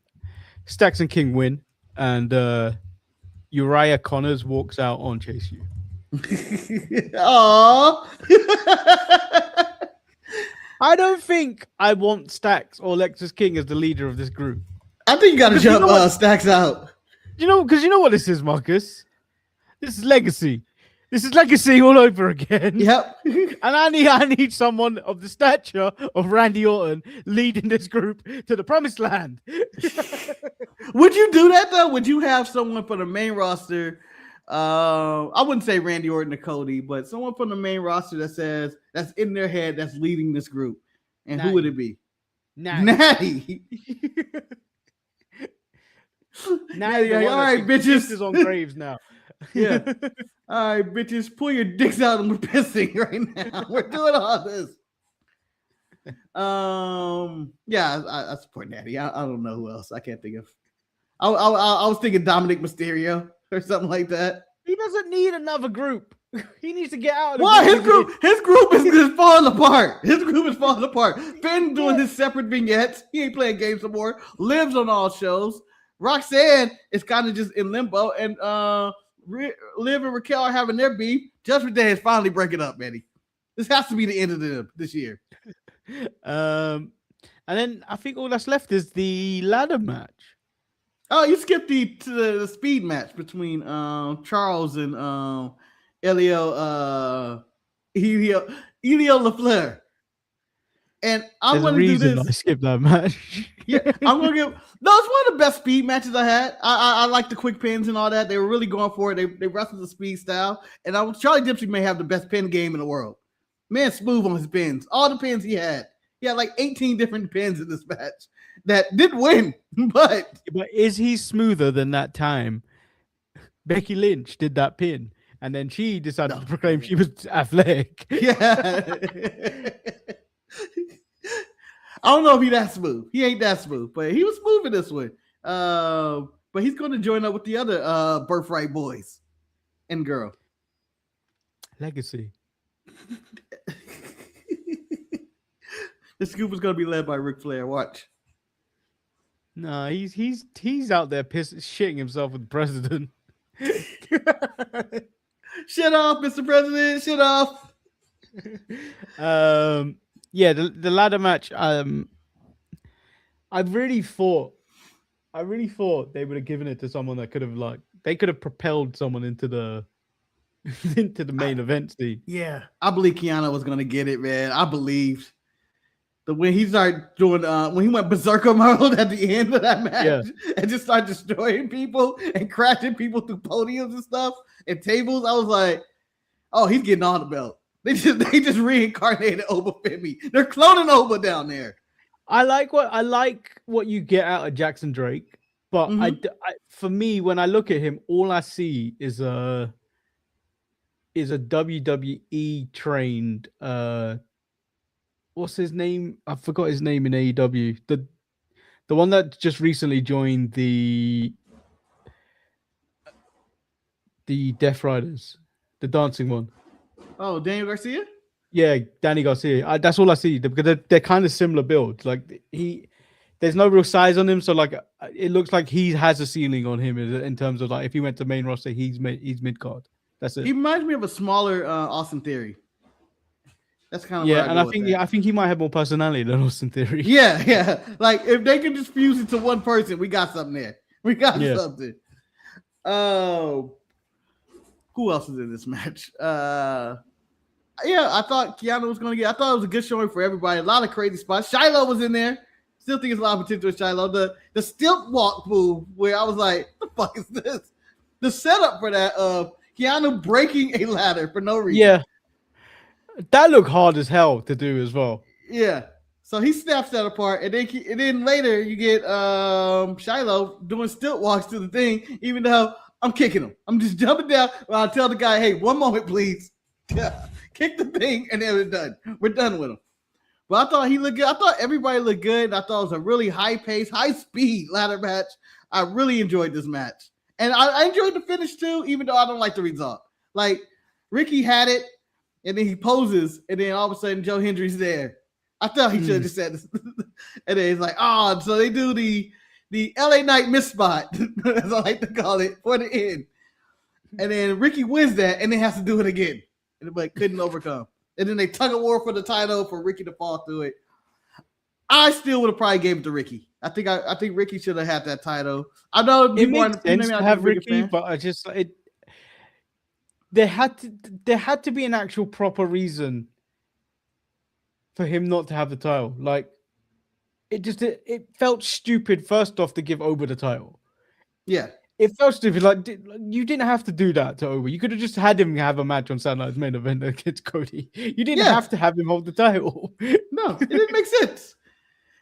[SPEAKER 1] Stacks and King win. And Uriah Connors walks out on Chase U.
[SPEAKER 2] Aww.
[SPEAKER 1] I don't think I want Stacks or Lexus King as the leader of this group.
[SPEAKER 2] I think you got to jump Stacks out.
[SPEAKER 1] Because you know what this is, Marcus? This is legacy. This is legacy all over again.
[SPEAKER 2] Yep.
[SPEAKER 1] And I need someone of the stature of Randy Orton leading this group to the promised land.
[SPEAKER 2] Would you do that though? Would you have someone for the main roster? I wouldn't say Randy Orton or Cody, but someone from the main roster that's in their head that's leading this group. And Natty. Who would it be? Natty.
[SPEAKER 1] Natty, all right, bitches. Is on Graves now.
[SPEAKER 2] Yeah. All right, bitches, pull your dicks out and we're pissing right now. We're doing all this. Yeah, I support Natty. I don't know who else. I can't think of. I was thinking Dominic Mysterio or something like that.
[SPEAKER 1] He doesn't need another group. He needs to get out of
[SPEAKER 2] Why? His group is falling apart. His group is falling apart. Finn doing his separate vignettes. He ain't playing games no more. Lives on all shows. Roxanne is kind of just in limbo. And Liv and Raquel are having their beef. Judgment Day is finally breaking up, Manny. This has to be the end of this year.
[SPEAKER 1] And then I think all that's left is the ladder match.
[SPEAKER 2] Oh, you skipped the speed match between Charles and Elio LaFleur. And I'm going to do this.
[SPEAKER 1] I skipped that match.
[SPEAKER 2] Yeah, I'm going to give. No, it's one of the best speed matches I had. I like the quick pins and all that. They were really going for it. They wrestled the speed style. And Charlie Dempsey may have the best pin game in the world. Man, smooth on his pins. All the pins he had. He had like 18 different pins in this match that did win. But
[SPEAKER 1] is he smoother than that time Becky Lynch did that pin? And then she decided to proclaim she was athletic.
[SPEAKER 2] Yeah. I don't know if he's that smooth. He ain't that smooth, but he was smooth in this one. But he's going to join up with the other Birthright boys and girl.
[SPEAKER 1] Legacy.
[SPEAKER 2] The scoop is going to be led by Ric Flair. Watch.
[SPEAKER 1] No, he's out there shitting himself with the president.
[SPEAKER 2] Shut off, Mr. President. Shut off.
[SPEAKER 1] Yeah, the ladder match. I really thought they would have given it to someone that could have propelled someone into the main event, Steve.
[SPEAKER 2] Yeah, I believe Keanu was gonna get it, man. I believed. When he started doing when he went berserker mode at the end of that match and just started destroying people and crashing people through podiums and stuff and tables, I was like, oh, he's getting on the belt. They just reincarnated Oba Femi. They're cloning Oba down there.
[SPEAKER 1] I like what you get out of Jackson Drake, but I for me, when I look at him, all I see is a WWE trained what's his name? I forgot his name in AEW. The one that just recently joined the Death Riders, the dancing one.
[SPEAKER 2] Oh, Daniel Garcia?
[SPEAKER 1] Yeah, Danny Garcia. That's all I see because they're kind of similar builds. Like there's no real size on him, so like it looks like he has a ceiling on him in terms of like if he went to main roster, he's mid card. That's it.
[SPEAKER 2] He reminds me of a smaller Austin Theory. That's kind of
[SPEAKER 1] and I think he might have more personality than Austin Theory.
[SPEAKER 2] Yeah. Like if they can just fuse it to one person, we got something there. We got something. Who else is in this match? I thought Keanu was going to I thought it was a good showing for everybody. A lot of crazy spots. Shiloh was in there. Still think there's a lot of potential with Shiloh. The stilt walk move where I was like, what the fuck is this? The setup for that of Keanu breaking a ladder for no reason.
[SPEAKER 1] Yeah. That looked hard as hell to do as well.
[SPEAKER 2] Yeah. So he snaps that apart, and then later you get Shiloh doing stilt walks to the thing, even though I'm kicking him. I'm just jumping down. I'll tell the guy, hey, one moment, please. Kick the thing, and then we're done. We're done with him. But I thought he looked good. I thought everybody looked good. I thought it was a really high-paced, high-speed ladder match. I really enjoyed this match. And I enjoyed the finish, too, even though I don't like the result. Like, Ricky had it, and then he poses, and then all of a sudden, Joe Hendry's there. I thought he should have just said this. And then he's like, oh, so they do the LA Knight miss spot, as I like to call it, for the end. And then Ricky wins that, and then has to do it again. But couldn't overcome. And then they tug of war for the title for Ricky to fall through it. I still would have probably gave it to Ricky. I think Ricky should have had that title. I know
[SPEAKER 1] it makes sense to have Ricky, but I just there had to be an actual proper reason for him not to have the title. Like it felt stupid first off to give Oba the title.
[SPEAKER 2] Yeah.
[SPEAKER 1] It felt stupid. Like you didn't have to do that to Oba. You could have just had him have a match on Saturday Night's Main Event against Cody. You didn't have to have him hold the title.
[SPEAKER 2] No, it didn't make sense.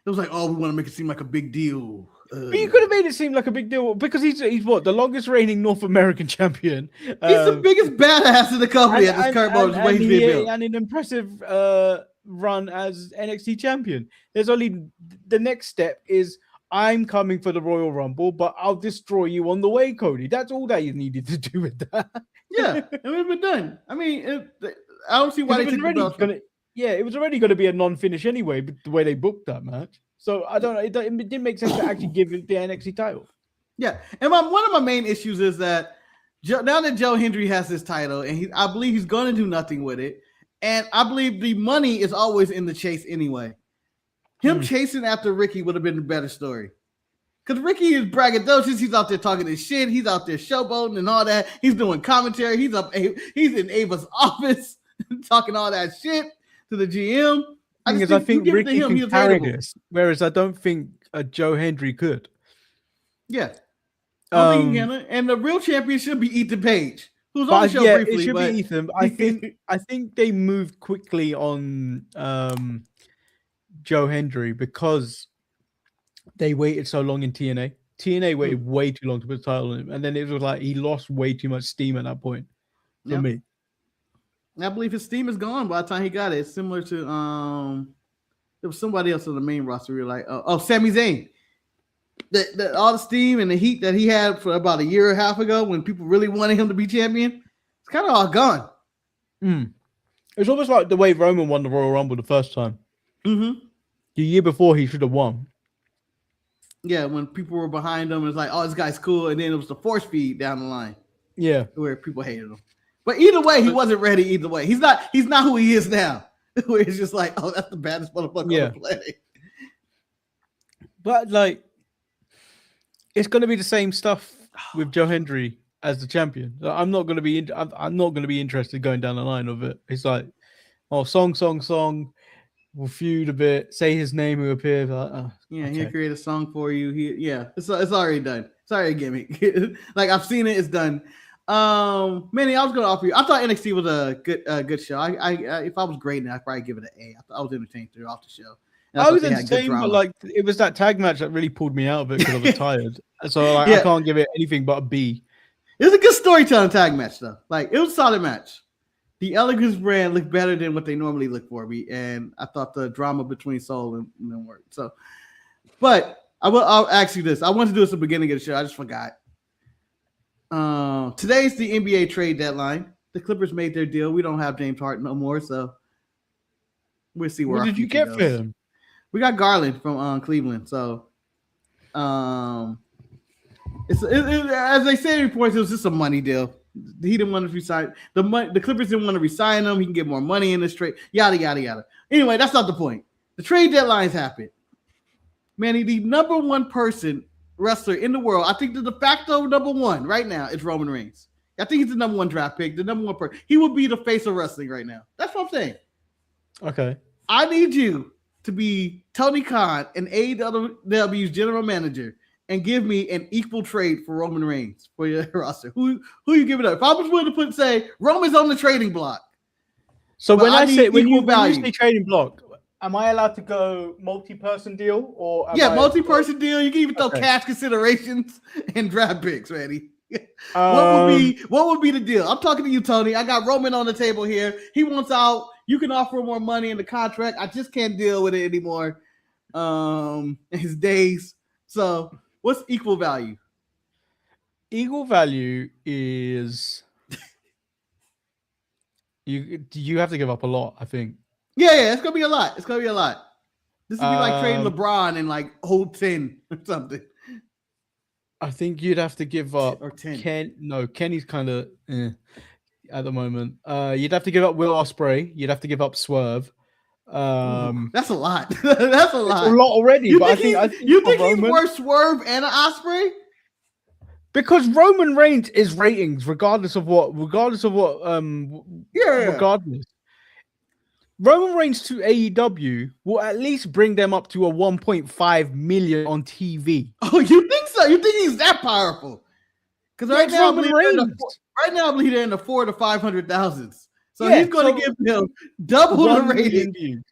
[SPEAKER 2] It was like, oh, we want to make it seem like a big deal.
[SPEAKER 1] But you could have made it seem like a big deal because he's what, the longest reigning North American champion.
[SPEAKER 2] He's the biggest badass in the company at this current moment.
[SPEAKER 1] And an impressive run as NXT champion. There's only the next step is I'm coming for the Royal Rumble, but I'll destroy you on the way, Cody. That's all that you needed to do with that.
[SPEAKER 2] Yeah, it would have been done. I mean, I don't see why they took the belt.
[SPEAKER 1] Yeah, it was already going to be a non-finish anyway, but the way they booked that match. So I don't know. It didn't make sense to actually give it the NXT title.
[SPEAKER 2] Yeah, and one of my main issues is that now that Joe Hendry has his title, and I believe he's going to do nothing with it, and I believe the money is always in the chase anyway. Him chasing after Ricky would have been a better story. Because Ricky is braggadocious. He's out there talking his shit. He's out there showboating and all that. He's doing commentary. He's in Ava's office talking all that shit to the GM.
[SPEAKER 1] I think Ricky can carry this, whereas I don't think Joe Hendry could.
[SPEAKER 2] Yeah. And the real champion should be Ethan Page, who's on the show briefly.
[SPEAKER 1] It should be Ethan. I think they moved quickly on Joe Hendry because they waited so long in TNA. TNA waited way too long to put the title on him, and then it was like he lost way too much steam at that point. For me.
[SPEAKER 2] I believe his steam is gone by the time he got it. It's similar to there was somebody else on the main roster. We were like, Sami Zayn. All the steam and the heat that he had for about a year and a half ago when people really wanted him to be champion, it's kind of all gone.
[SPEAKER 1] It's almost like the way Roman won the Royal Rumble the first time. The year before he should have won.
[SPEAKER 2] Yeah, when people were behind him, it's like, oh, this guy's cool, and then it was the force feed down the line.
[SPEAKER 1] Yeah,
[SPEAKER 2] where people hated him. But either way, he wasn't ready. Either way, he's not who he is now. Where it's just like, oh, that's the baddest motherfucker on the planet.
[SPEAKER 1] But like, it's going to be the same stuff with Joe Hendry as the champion. I'm not going to be. I'm not going to be interested going down the line of it. It's like, oh, song. We'll feud a bit. Say his name. He'll appear.
[SPEAKER 2] He'll create a song for you. It's already done. It's already a gimmick. Like I've seen it. It's done. Manny, I was going to offer you. I thought NXT was a good show. I if I was grading, I'd probably give it an A. I was entertained throughout the show.
[SPEAKER 1] I was entertained, but like it was that tag match that really pulled me out of it because I was tired. So I can't give it anything but a B.
[SPEAKER 2] It was a good storytelling tag match, though. Like it was a solid match. The Elegance brand looked better than what they normally look for me, and I thought the drama between Soul and them worked. So, but I'll ask you this. I wanted to do this at the beginning of the show. I just forgot. Today's the NBA trade deadline. The Clippers made their deal. We don't have James Harden no more, so we'll see where.
[SPEAKER 1] What did you get for him?
[SPEAKER 2] We got Garland from Cleveland. So, as they say in reports, it was just a money deal. He didn't want to resign the Clippers didn't want to resign him. He can get more money in this trade. Yada yada yada. Anyway, that's not the point. The trade deadlines happened. Manny, the number one wrestler in the world, I think the de facto number one right now is Roman Reigns. I think he's the number one draft pick, the number one person. He would be the face of wrestling right now. That's what I'm saying.
[SPEAKER 1] Okay.
[SPEAKER 2] I need you to be Tony Khan and AEW's general manager and give me an equal trade for Roman Reigns for your roster. Who you give it up? If I was willing to say Roman's on the trading block.
[SPEAKER 1] So when you say trading block, am I allowed to go multi-person deal or?
[SPEAKER 2] Multi-person deal. You can even throw cash considerations and draft picks, Randy. What would be the deal? I'm talking to you, Tony. I got Roman on the table here. He wants out. You can offer more money in the contract. I just can't deal with it anymore. His days. So what's equal value?
[SPEAKER 1] Equal value is you have to give up a lot, I think.
[SPEAKER 2] Yeah, it's gonna be a lot. This will be like trading LeBron in like 010 or something.
[SPEAKER 1] I think you'd have to give up
[SPEAKER 2] or 10.
[SPEAKER 1] Kenny's kind of at the moment. You'd have to give up Will Ospreay. You'd have to give up Swerve.
[SPEAKER 2] That's a lot. That's a lot.
[SPEAKER 1] It's a lot already.
[SPEAKER 2] You
[SPEAKER 1] but
[SPEAKER 2] think,
[SPEAKER 1] I think
[SPEAKER 2] he's worth Swerve and an Ospreay?
[SPEAKER 1] Because Roman Reigns is ratings, regardless of what. Regardless. Roman Reigns to AEW will at least bring them up to a 1.5 million on TV.
[SPEAKER 2] Oh, you think so? You think he's that powerful? Because right now, I believe they're in the 400,000 to 500,000. So he's going to give them double the rating.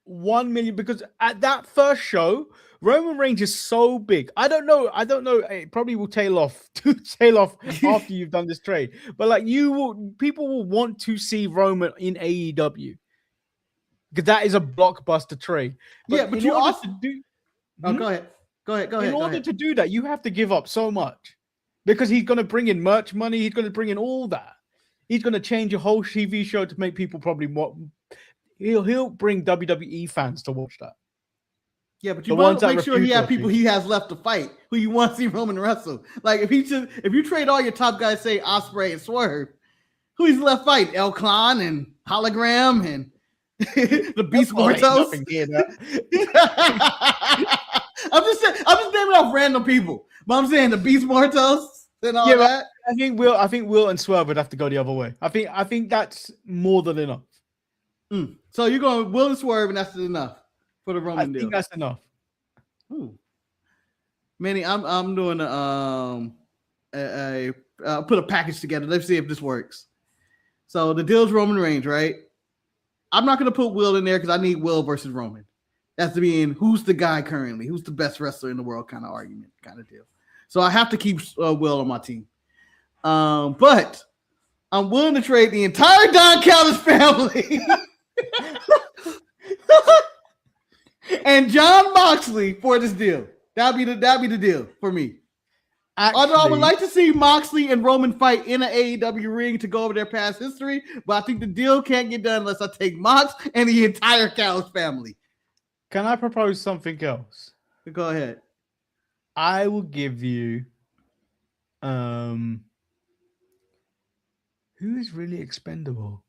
[SPEAKER 1] 1 million, because at that first show, Roman Reigns is so big. I don't know. It probably will tail off after you've done this trade. But like people will want to see Roman in AEW. Because that is a blockbuster trade.
[SPEAKER 2] But you also do. Oh, go ahead.
[SPEAKER 1] In order to do that, you have to give up so much. Because he's going to bring in merch money. He's going to bring in all that. He's going to change your whole TV show to make people probably more. He'll bring WWE fans to watch that.
[SPEAKER 2] Yeah, but you want to make sure he has people he has left to fight who you want to see Roman wrestle. Like if you trade all your top guys, say Ospreay and Swerve, who he's left fight? El Clan and Hologram and the Beast Mortos. I'm just naming off random people, but I'm saying the Beast Mortos and all that.
[SPEAKER 1] I think Will and Swerve would have to go the other way. I think that's more than enough.
[SPEAKER 2] So you're going Will and Swerve, and that's enough for the Roman deal.
[SPEAKER 1] I think that's enough.
[SPEAKER 2] Ooh. Manny, I'm doing put a package together. Let's see if this works. So the deal's Roman Reigns, right? I'm not going to put Will in there because I need Will versus Roman. That's to be in who's the guy currently, who's the best wrestler in the world kind of argument, kind of deal. So I have to keep Will on my team. But I'm willing to trade the entire Don Callis family and Jon Moxley for this deal. That'd be the deal for me. Actually, although I would like to see Moxley and Roman fight in an AEW ring to go over their past history, but I think the deal can't get done unless I take Mox and the entire Callis family.
[SPEAKER 1] Can I propose something else?
[SPEAKER 2] Go ahead.
[SPEAKER 1] I will give you who is really expendable?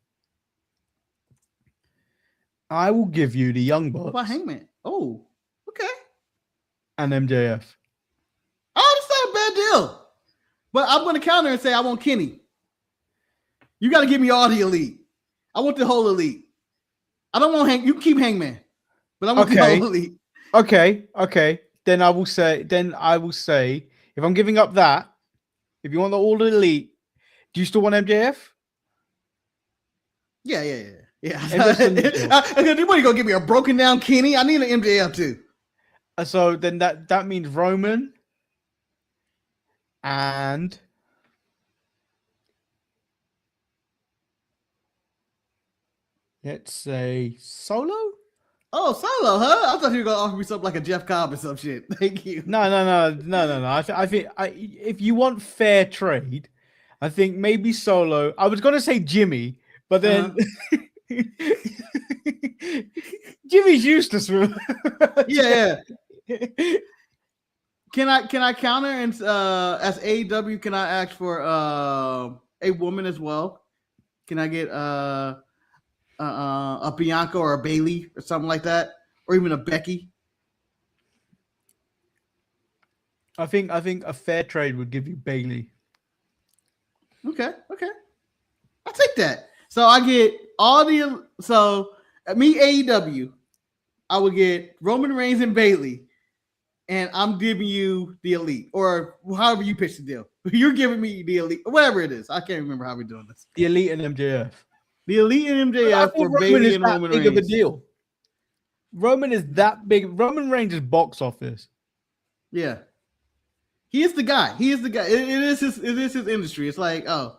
[SPEAKER 1] I will give you the Young Bucks.
[SPEAKER 2] What about Hangman? Oh, okay.
[SPEAKER 1] And MJF.
[SPEAKER 2] Oh, that's not a bad deal. But I'm going to counter and say I want Kenny. You got to give me all the elite. I want the whole elite. I don't want you keep Hangman, but I want the whole elite.
[SPEAKER 1] Okay. Then I will say, if I'm giving up that, if you want all the elite, do you still want MJF?
[SPEAKER 2] Yeah. What are you gonna give me a broken down Kenny? I need an MJF too.
[SPEAKER 1] So then that means Roman and let's say Solo.
[SPEAKER 2] Oh, Solo, huh? I thought you were gonna offer me something like a Jeff Cobb or some shit. Thank you.
[SPEAKER 1] No. I think if you want fair trade, I think maybe Solo. I was gonna say Jimmy, but then Jimmy's useless.
[SPEAKER 2] Yeah. Can I counter and as AEW? Can I ask for a woman as well? Can I get a Bianca or a Bailey or something like that, or even a Becky?
[SPEAKER 1] I think a fair trade would give you Bailey.
[SPEAKER 2] Okay, I'll take that. So I get me AEW, I would get Roman Reigns and Bailey, and I'm giving you the elite, or however you pitch the deal. You're giving me the elite, whatever it is. I can't remember how we're doing this.
[SPEAKER 1] The elite and MJF.
[SPEAKER 2] The elite and MJF for Bailey and Roman Reigns.
[SPEAKER 1] Of a deal. Roman is that big. Roman Reigns is box office.
[SPEAKER 2] Yeah. He is the guy. He is the guy. It is his industry. It's like, oh.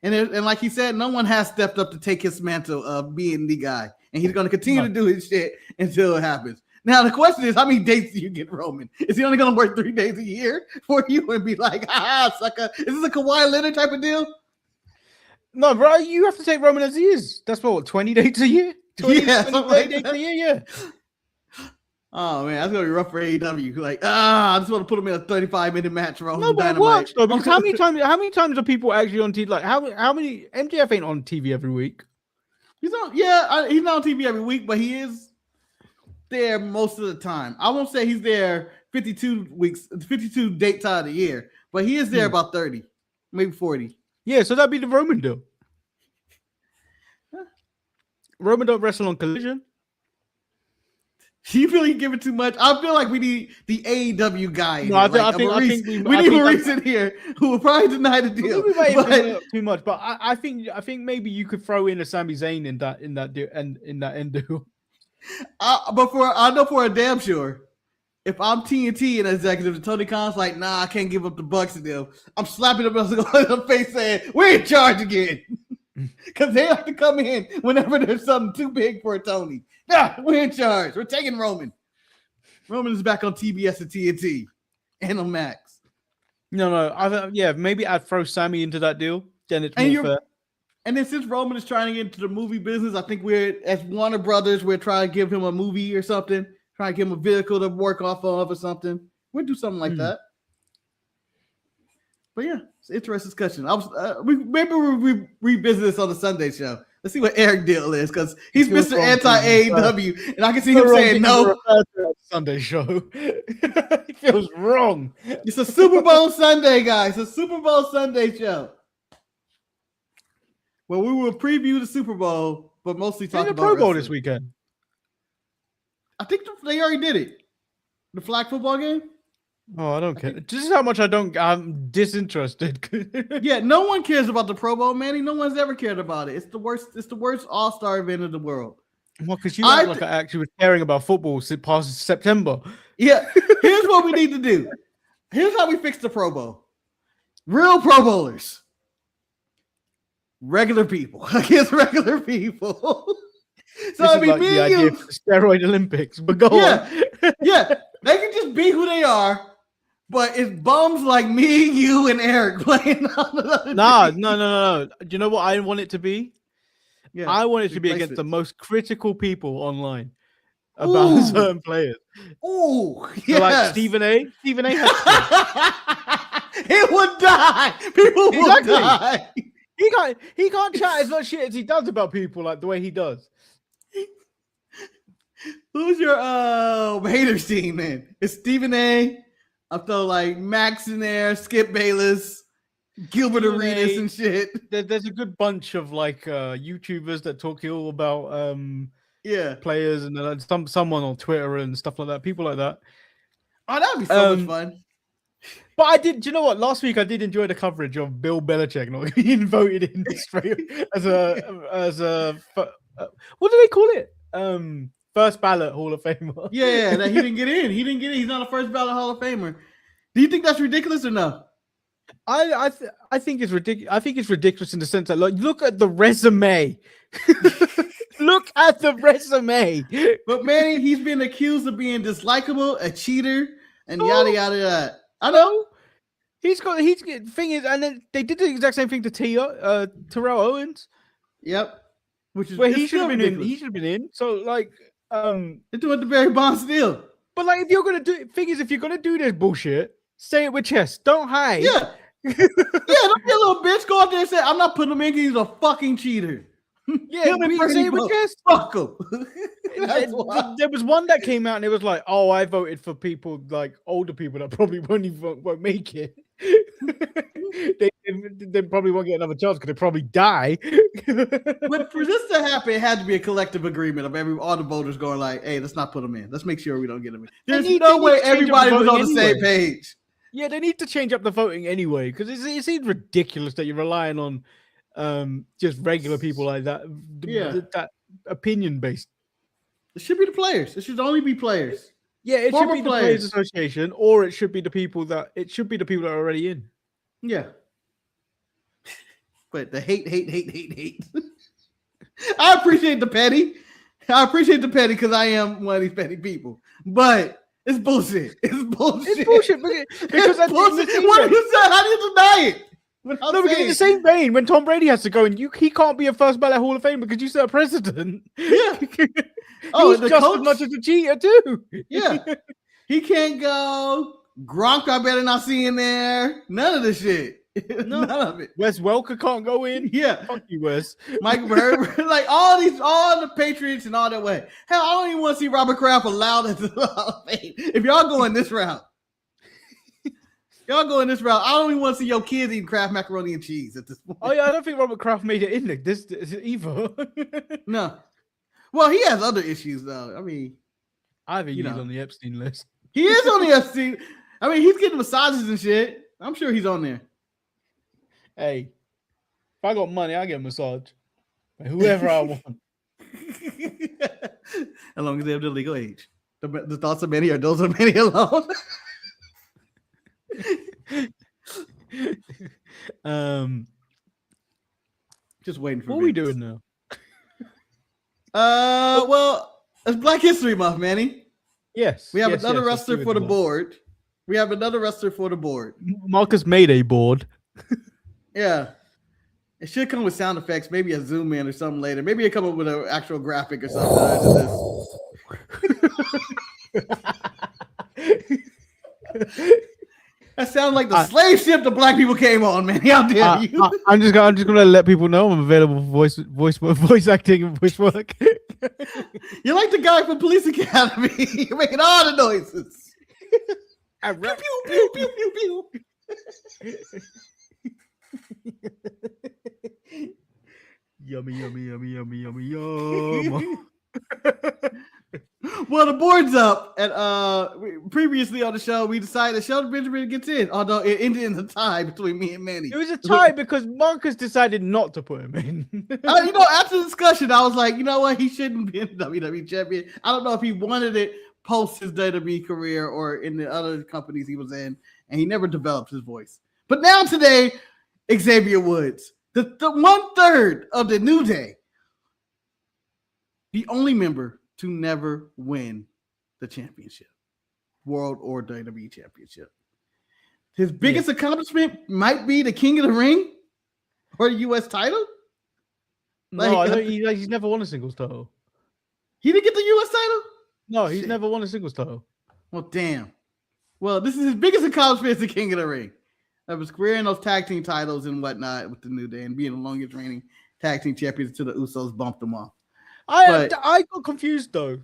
[SPEAKER 2] And like he said, no one has stepped up to take his mantle of being the guy. And he's going to continue to do his shit until it happens. Now, the question is, how many dates do you get Roman? Is he only going to work 3 days a year for you and be like, sucker? Is this a Kawhi Leonard type of deal?
[SPEAKER 1] No, bro, you have to take Roman as he is. That's what 20 dates a year? 20 dates a year, yeah.
[SPEAKER 2] Oh man, that's gonna be rough for AEW. Like, I just want to put him in a 35-minute match.
[SPEAKER 1] No, but it works though. Because how many times are people actually on TV? Like, how many MJF ain't on TV every week?
[SPEAKER 2] He's on. Yeah, he's not on TV every week, but he is there most of the time. I won't say he's there 52 dates out of the year, but he is there about 30, maybe 40.
[SPEAKER 1] Yeah, so that'd be the Roman deal. Roman don't wrestle on Collision.
[SPEAKER 2] You really give it too much. I feel like we need the AEW guy.
[SPEAKER 1] No, I think we
[SPEAKER 2] need Maurice in here who will probably deny the deal.
[SPEAKER 1] We might have too much, but I think maybe you could throw in a Sami Zayn in that end deal.
[SPEAKER 2] But I know for a damn sure, if I'm TNT and executive to Tony Khan's like, nah, I can't give up the Bucks to them. I'm slapping them in the face saying, we're in charge again. Because they have to come in whenever there's something too big for a Tony. Nah, we're in charge. We're taking Roman. Roman is back on TBS and TNT and on Max.
[SPEAKER 1] No. Maybe I'd throw Sammy into that deal. Then it's more fair.
[SPEAKER 2] And then since Roman is trying to get into the movie business, I think as Warner Brothers, we're trying to give him a movie or something. Trying to give him a vehicle to work off of or something. We'll do something like that. But yeah, it's an interesting discussion. Maybe we'll revisit this on the Sunday show. Let's see what Eric deal is, because he's Mr. Anti-AEW, and I can see him saying no.
[SPEAKER 1] Sunday show. It feels wrong.
[SPEAKER 2] It's a Super Bowl Sunday, guys. It's a Super Bowl Sunday show. Well, we will preview the Super Bowl, but mostly talk about the
[SPEAKER 1] Pro Bowl this weekend.
[SPEAKER 2] I think they already did it. The flag football game.
[SPEAKER 1] Oh, I don't care. This is how much I'm disinterested.
[SPEAKER 2] Yeah, no one cares about the Pro Bowl, Manny. No one's ever cared about it. It's the worst all-star event in the world.
[SPEAKER 1] Well, because you act like I actually was caring about football past September.
[SPEAKER 2] Yeah, here's what we need to do. Here's how we fix the Pro Bowl. Real Pro Bowlers. Regular people against regular people. So I mean, me and you,
[SPEAKER 1] steroid Olympics, but go on.
[SPEAKER 2] Yeah, they can just be who they are. But it's bums like me, you, and Eric playing on the
[SPEAKER 1] No. Do you know what I want it to be?
[SPEAKER 2] Yeah,
[SPEAKER 1] I want it to be against the most critical people online about certain players.
[SPEAKER 2] Ooh,
[SPEAKER 1] yes. So like Stephen A.
[SPEAKER 2] He would die. People would die.
[SPEAKER 1] He can't chat as much shit as he does about people like the way he does.
[SPEAKER 2] Who's your haters team, man? It's Stephen A. I feel like Max in there, Skip Bayless, Gilbert Arenas and shit.
[SPEAKER 1] There's a good bunch of like YouTubers that talk all about players, and then someone on Twitter and stuff like that. People like that.
[SPEAKER 2] Oh, that'd be so much fun.
[SPEAKER 1] But I did. Do you know what? Last week I did enjoy the coverage of Bill Belichick not being voted in straight as a what do they call it? First ballot Hall of Famer.
[SPEAKER 2] Yeah, that he didn't get in. He's not a first ballot Hall of Famer. Do you think that's ridiculous or no?
[SPEAKER 1] I think it's ridiculous. I think it's ridiculous in the sense that, like, look at the resume. Look at the resume.
[SPEAKER 2] But man, he's been accused of being dislikable, a cheater, and yada yada yada. I know.
[SPEAKER 1] He's thing is, and then they did the exact same thing to Thea, Terrell Owens.
[SPEAKER 2] Yep. Which is
[SPEAKER 1] where he should have been in. He should have been in. So like,
[SPEAKER 2] they're doing the Barry Bonds deal.
[SPEAKER 1] But like, if you're gonna do this bullshit, say it with chest. Don't hide.
[SPEAKER 2] Yeah. Don't be a little bitch. Go out there and say, I'm not putting him in because he's a fucking cheater.
[SPEAKER 1] Yeah, say it with chest.
[SPEAKER 2] Fuck him.
[SPEAKER 1] There was one that came out and it was like, oh, I voted for people like older people that probably won't make it. they probably won't get another chance because they probably die.
[SPEAKER 2] But for this to happen, it had to be a collective agreement of all the voters going like, hey, let's not put them in. Let's make sure we don't get them in. There's no way everybody was on the same page.
[SPEAKER 1] Yeah, they need to change up the voting anyway, because it seems ridiculous that you're relying on just regular people like that.
[SPEAKER 2] Yeah.
[SPEAKER 1] That opinion based.
[SPEAKER 2] It should be the players. It should only be players.
[SPEAKER 1] Yeah, it should be the Players Association, or it should be the people that are already in.
[SPEAKER 2] Yeah. But the hate. I appreciate the petty. Because I am one of these petty people. But it's bullshit. It's bullshit
[SPEAKER 1] because that's bullshit.
[SPEAKER 2] What you said? How do you deny it?
[SPEAKER 1] No, because in the same vein, when Tom Brady has to go in, he can't be a first ballot Hall of Fame because you set a precedent.
[SPEAKER 2] Yeah.
[SPEAKER 1] He's just as much as a cheater too.
[SPEAKER 2] Yeah. He can't go. Gronk, I better not see in there. None of this shit.
[SPEAKER 1] No.
[SPEAKER 2] None of it.
[SPEAKER 1] Wes Welker can't go in.
[SPEAKER 2] Yeah.
[SPEAKER 1] Fuck you, Wes.
[SPEAKER 2] Mike Herbert, like all the Patriots and all that way. Hell, I don't even want to see Robert Kraft allowed into the Hall of Fame. If y'all going this route. I don't even want to see your kids eating Kraft macaroni and cheese at this point.
[SPEAKER 1] Oh yeah, I don't think Robert Kraft made it in this either.
[SPEAKER 2] No. Well, he has other issues though. I mean,
[SPEAKER 1] I think he's on the Epstein list.
[SPEAKER 2] He is on the Epstein. I mean, he's getting massages and shit. I'm sure he's on there.
[SPEAKER 1] Hey, if I got money, I get a massage. Whoever I want.
[SPEAKER 2] As long as they have the legal age. The thoughts of many are those of many alone. Just waiting for
[SPEAKER 1] what are we doing now?
[SPEAKER 2] Well, it's Black History Month, Manny.
[SPEAKER 1] Yes.
[SPEAKER 2] We have another wrestler for the board.
[SPEAKER 1] Marcus made a board.
[SPEAKER 2] Yeah. It should come with sound effects, maybe a zoom in or something later. Maybe it come up with an actual graphic or something. That sounds like the slave ship the black people came on, man. How dare you?
[SPEAKER 1] I'm just gonna let people know I'm available for voice acting and voice work.
[SPEAKER 2] You're like the guy from Police Academy. You're making all the noises. Pew, pew, pew, pew, pew, pew.
[SPEAKER 1] Yummy, yummy, yummy, yummy, yummy, yum.
[SPEAKER 2] Well, the board's up, and previously on the show, we decided Shelton Benjamin gets in, although it ended in a tie between me and Manny.
[SPEAKER 1] It was a tie because Marcus decided not to put him in.
[SPEAKER 2] After the discussion, I was like, you know what? He shouldn't be in WWE Champion. I don't know if he wanted it post his WWE career or in the other companies he was in, and he never developed his voice. But now today, Xavier Woods, the 1/3 of the New Day, the only member to never win the championship, World or WWE Championship. His biggest accomplishment might be the King of the Ring or the U.S. title.
[SPEAKER 1] No, he's never won a singles title.
[SPEAKER 2] He didn't get the U.S. title?
[SPEAKER 1] No, he's never won a singles title.
[SPEAKER 2] Well, damn. Well, this is his biggest accomplishment as the King of the Ring. Of his career in those tag team titles and whatnot with the New Day and being the longest reigning tag team champions until the Usos bumped them off.
[SPEAKER 1] I got confused though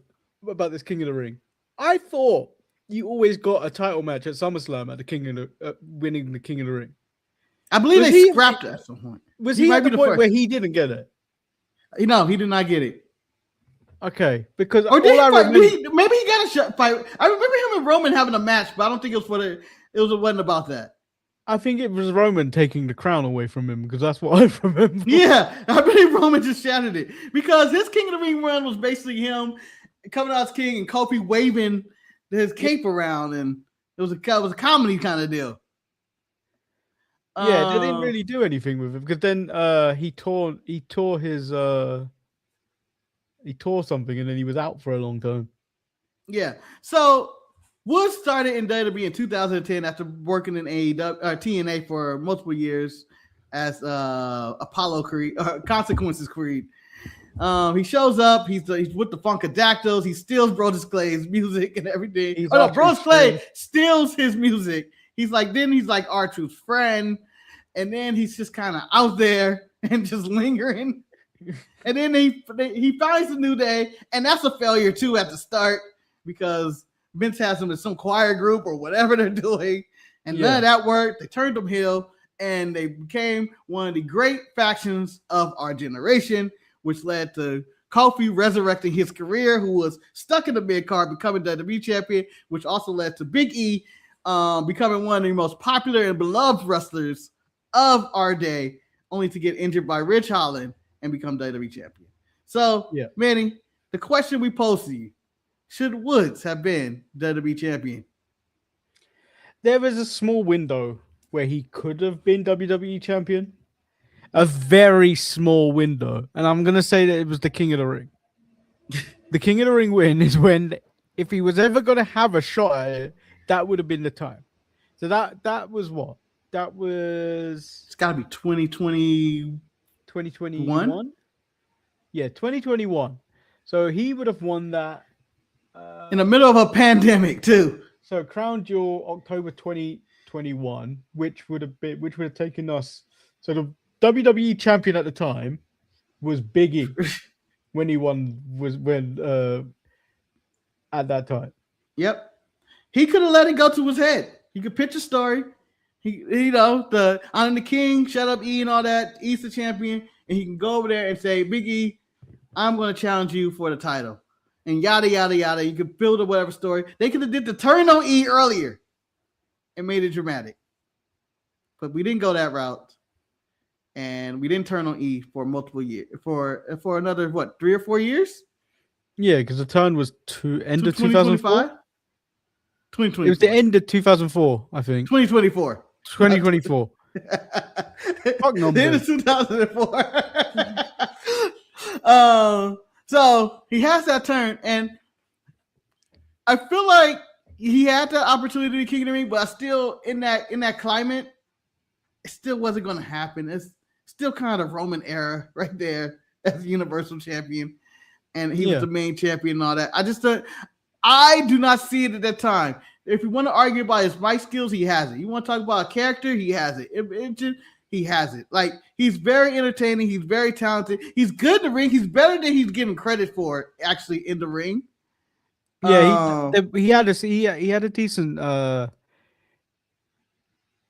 [SPEAKER 1] about this King of the Ring. I thought you always got a title match at SummerSlam at the King of the winning the King of the Ring.
[SPEAKER 2] I believe they scrapped it at some point.
[SPEAKER 1] Was he at the point where he didn't get it?
[SPEAKER 2] No, he did not get it.
[SPEAKER 1] Okay, because
[SPEAKER 2] maybe he got a fight. I remember him and Roman having a match, but I don't think it wasn't about that.
[SPEAKER 1] I think it was Roman taking the crown away from him because that's what I remember.
[SPEAKER 2] Yeah, I believe Roman just shattered it because his King of the Ring run was basically him coming out as king and Kofi waving his cape around, and it was a comedy kind of deal.
[SPEAKER 1] Yeah, they didn't really do anything with him because then he tore something and then he was out for a long time.
[SPEAKER 2] Yeah, so Woods started in WWE in 2010 after working in TNA for multiple years as Apollo Creed, Consequences Creed. He shows up. He's with the Funkadactyls. He steals Brodus Clay's music and everything. Brodus Clay steals his music. He's like R-Truth's friend, and then he's just kind of out there and just lingering. And then he finds the New Day, and that's a failure too at the start because Vince has them in some choir group or whatever they're doing, and none of that worked. They turned them heel, and they became one of the great factions of our generation, which led to Kofi resurrecting his career, who was stuck in the mid-card, becoming WWE Champion, which also led to Big E becoming one of the most popular and beloved wrestlers of our day, only to get injured by Ridge Holland and become WWE Champion. So, Manny, the question we posed to you: should Woods have been WWE champion?
[SPEAKER 1] There was a small window where he could have been WWE champion. A very small window. And I'm going to say that it was the King of the Ring. The King of the Ring win is when, if he was ever going to have a shot at it, that would have been the time. So that was what? That was...
[SPEAKER 2] It's got to be 2020...
[SPEAKER 1] 2021? Yeah, 2021. So he would have won that...
[SPEAKER 2] in the middle of a pandemic, too.
[SPEAKER 1] So Crown Jewel, October 2021, which would have taken us... So the WWE champion at the time was Big E when he won at that time.
[SPEAKER 2] Yep. He could have let it go to his head. He could pitch a story. I'm the king, shut up E and all that. E's the champion. And he can go over there and say, Big E, I'm going to challenge you for the title. And yada, yada, yada. You could build a whatever story. They could have did the turn on E earlier and made it dramatic. But we didn't go that route. And we didn't turn on E for multiple years. For another, 3 or 4 years?
[SPEAKER 1] Yeah, because the turn was to end of 2004.
[SPEAKER 2] 2024.
[SPEAKER 1] It was the end of 2004, I think.
[SPEAKER 2] 2024.
[SPEAKER 1] 2024. Fuck numbers.
[SPEAKER 2] The end of 2004. So he has that turn, and I feel like he had the opportunity to King of the Ring, but I still in that climate, it still wasn't going to happen. It's still kind of Roman era right there as the Universal Champion, and he was the main champion and all that. I do not see it at that time. If you want to argue about his mic skills, he has it. You want to talk about a character, he has it. He has it. Like, he's very entertaining. He's very talented. He's good in the ring. He's better than he's getting credit for actually in the ring.
[SPEAKER 1] Yeah, he had a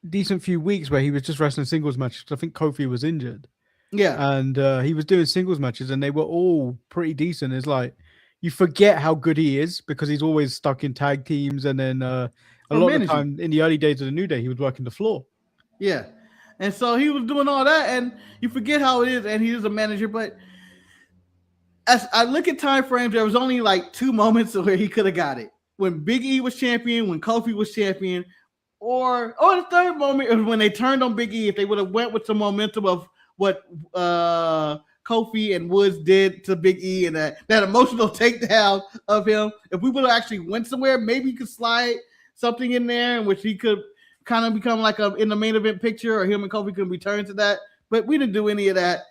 [SPEAKER 1] decent few weeks where he was just wrestling singles matches. I think Kofi was injured.
[SPEAKER 2] Yeah,
[SPEAKER 1] and he was doing singles matches, and they were all pretty decent. It's like you forget how good he is because he's always stuck in tag teams, and then a lot of the time in the early days of the New Day, he was working the floor.
[SPEAKER 2] Yeah, and so he was doing all that, and you forget how it is, and he is a manager. But as I look at time frames, there was only like 2 moments where he could have got it: when Big E was champion, when Kofi was champion, or the third moment is when they turned on Big E. If they would have went with some momentum of what Kofi and Woods did to Big E and that emotional takedown of him, if we would have actually went somewhere, maybe you could slide something in there in which he could kind of become like in the main event picture, or him and Kofi could return to that. But we didn't do any of that.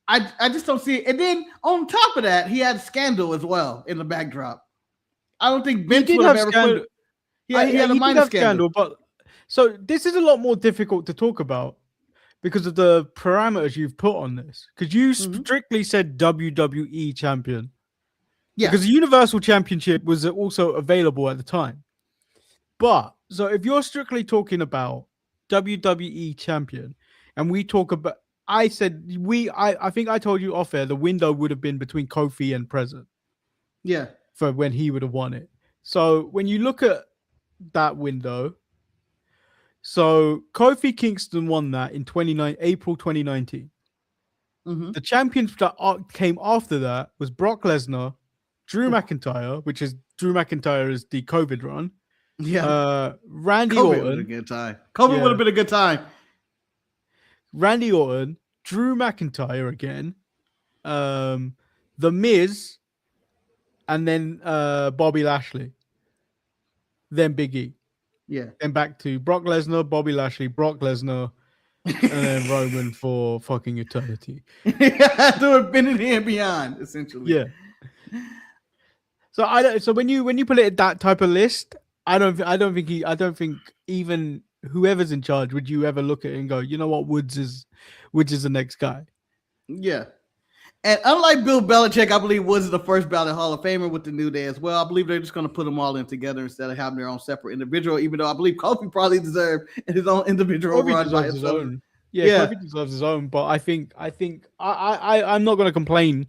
[SPEAKER 2] I just don't see it. And then on top of that, he had scandal as well in the backdrop. I don't think Vince would have ever put it. He had a minor scandal.
[SPEAKER 1] But so this is a lot more difficult to talk about because of the parameters you've put on this. Because you strictly said WWE champion. Yeah. Because the Universal Championship was also available at the time. But so if you're strictly talking about WWE champion, and we talk about, I think I told you off air, the window would have been between Kofi and present.
[SPEAKER 2] Yeah.
[SPEAKER 1] For when he would have won it. So when you look at that window, so Kofi Kingston won that in April 2019. The champions that came after that was Brock Lesnar, Drew McIntyre, which is Drew McIntyre is the COVID run.
[SPEAKER 2] Yeah.
[SPEAKER 1] Randy
[SPEAKER 2] Orton.
[SPEAKER 1] would have
[SPEAKER 2] been a good time. COVID would have been a good time.
[SPEAKER 1] Randy Orton, Drew McIntyre again, The Miz, and then Bobby Lashley. Then Big E.
[SPEAKER 2] Yeah.
[SPEAKER 1] Then back to Brock Lesnar, Bobby Lashley, Brock Lesnar, and then Roman for fucking eternity.
[SPEAKER 2] To infinity and beyond, essentially.
[SPEAKER 1] Yeah. So when you put it at that type of list, I don't think even whoever's in charge would you ever look at it and go, you know what, Woods is the next guy.
[SPEAKER 2] Yeah. And unlike Bill Belichick, I believe Woods is the first ballot Hall of Famer with the New Day as well. I believe they're just going to put them all in together instead of having their own separate individual, even though I believe Kofi probably deserved his own individual run by his own.
[SPEAKER 1] Yeah, Kofi deserves his own, but I think I'm not going to complain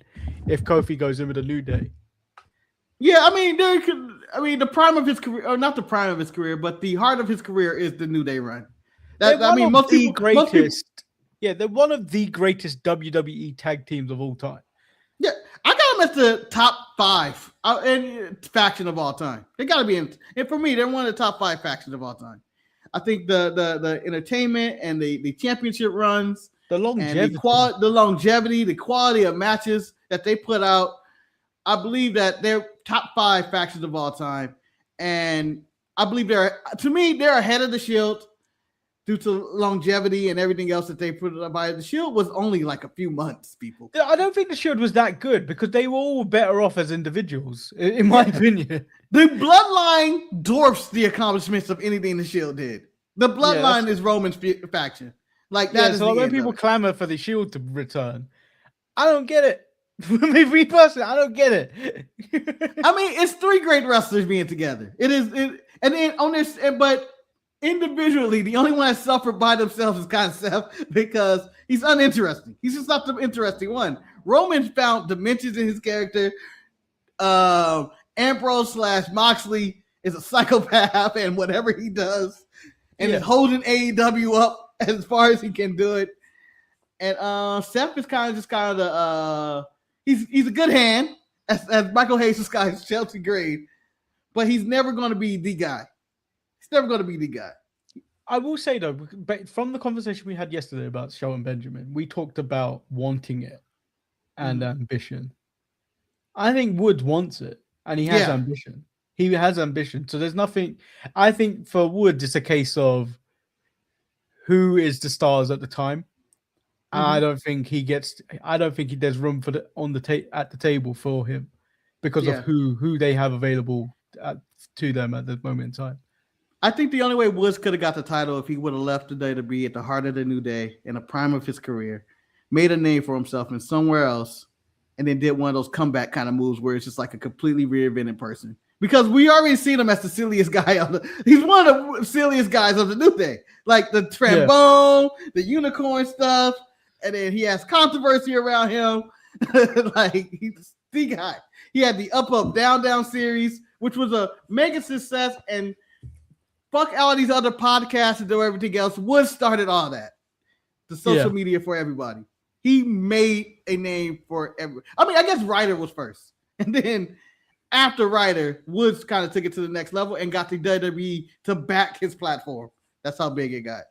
[SPEAKER 1] if Kofi goes in with a New Day.
[SPEAKER 2] Yeah, the prime of his career, or not the prime of his career, but the heart of his career is the New Day run.
[SPEAKER 1] They're one of the greatest WWE tag teams of all time.
[SPEAKER 2] Yeah, I gotta them as the top 5 faction of all time. They got to be in. And for me, they're one of the top 5 factions of all time. I think the entertainment and the championship runs,
[SPEAKER 1] the longevity,
[SPEAKER 2] and the quality of matches that they put out. I believe that they're top 5 factions of all time, and I believe they're ahead of the Shield due to longevity and everything else that they put up by. The Shield was only like a few months, people.
[SPEAKER 1] I don't think the Shield was that good because they were all better off as individuals, in my opinion.
[SPEAKER 2] The Bloodline dwarfs the accomplishments of anything the Shield did. The Bloodline is Roman's faction. Like that is.
[SPEAKER 1] So when people clamor for the Shield to return, I don't get it. Me personally, I don't get it.
[SPEAKER 2] I mean, it's 3 great wrestlers being together. It is, and then on this, but individually, the only one that suffered by themselves is kind of Seth because he's uninteresting. He's just not the interesting one. Roman found dimensions in his character. Ambrose / Moxley is a psychopath, and whatever he does, and is holding AEW up as far as he can do it. And Seth is kind of the he's a good hand, as Michael Hayes describes Chelsea Green, but he's never going to be the guy. He's never going to be the guy.
[SPEAKER 1] I will say though, from the conversation we had yesterday about Shelton Benjamin, we talked about wanting it and ambition. I think Woods wants it, and he has ambition. He has ambition. So there's nothing. I think for Woods, it's a case of who is the stars at the time. I don't think there's room for at the table for him because of who they have available to them at the moment in time.
[SPEAKER 2] I think the only way Woods could have got the title if he would have left today to be at the heart of the New Day in the prime of his career, made a name for himself in somewhere else, and then did one of those comeback kind of moves where it's just like a completely reinvented person. Because we already seen him as the silliest guy he's one of the silliest guys of the New Day. Like the trombone, the unicorn stuff. And then he has controversy around him. Like he's the guy. He had the up, down series, which was a mega success. And fuck all these other podcasts and do everything else. Woods started all that. The social media for everybody. He made a name for everybody. I mean, I guess Ryder was first. And then after Ryder, Woods kind of took it to the next level and got the WWE to back his platform. That's how big it got.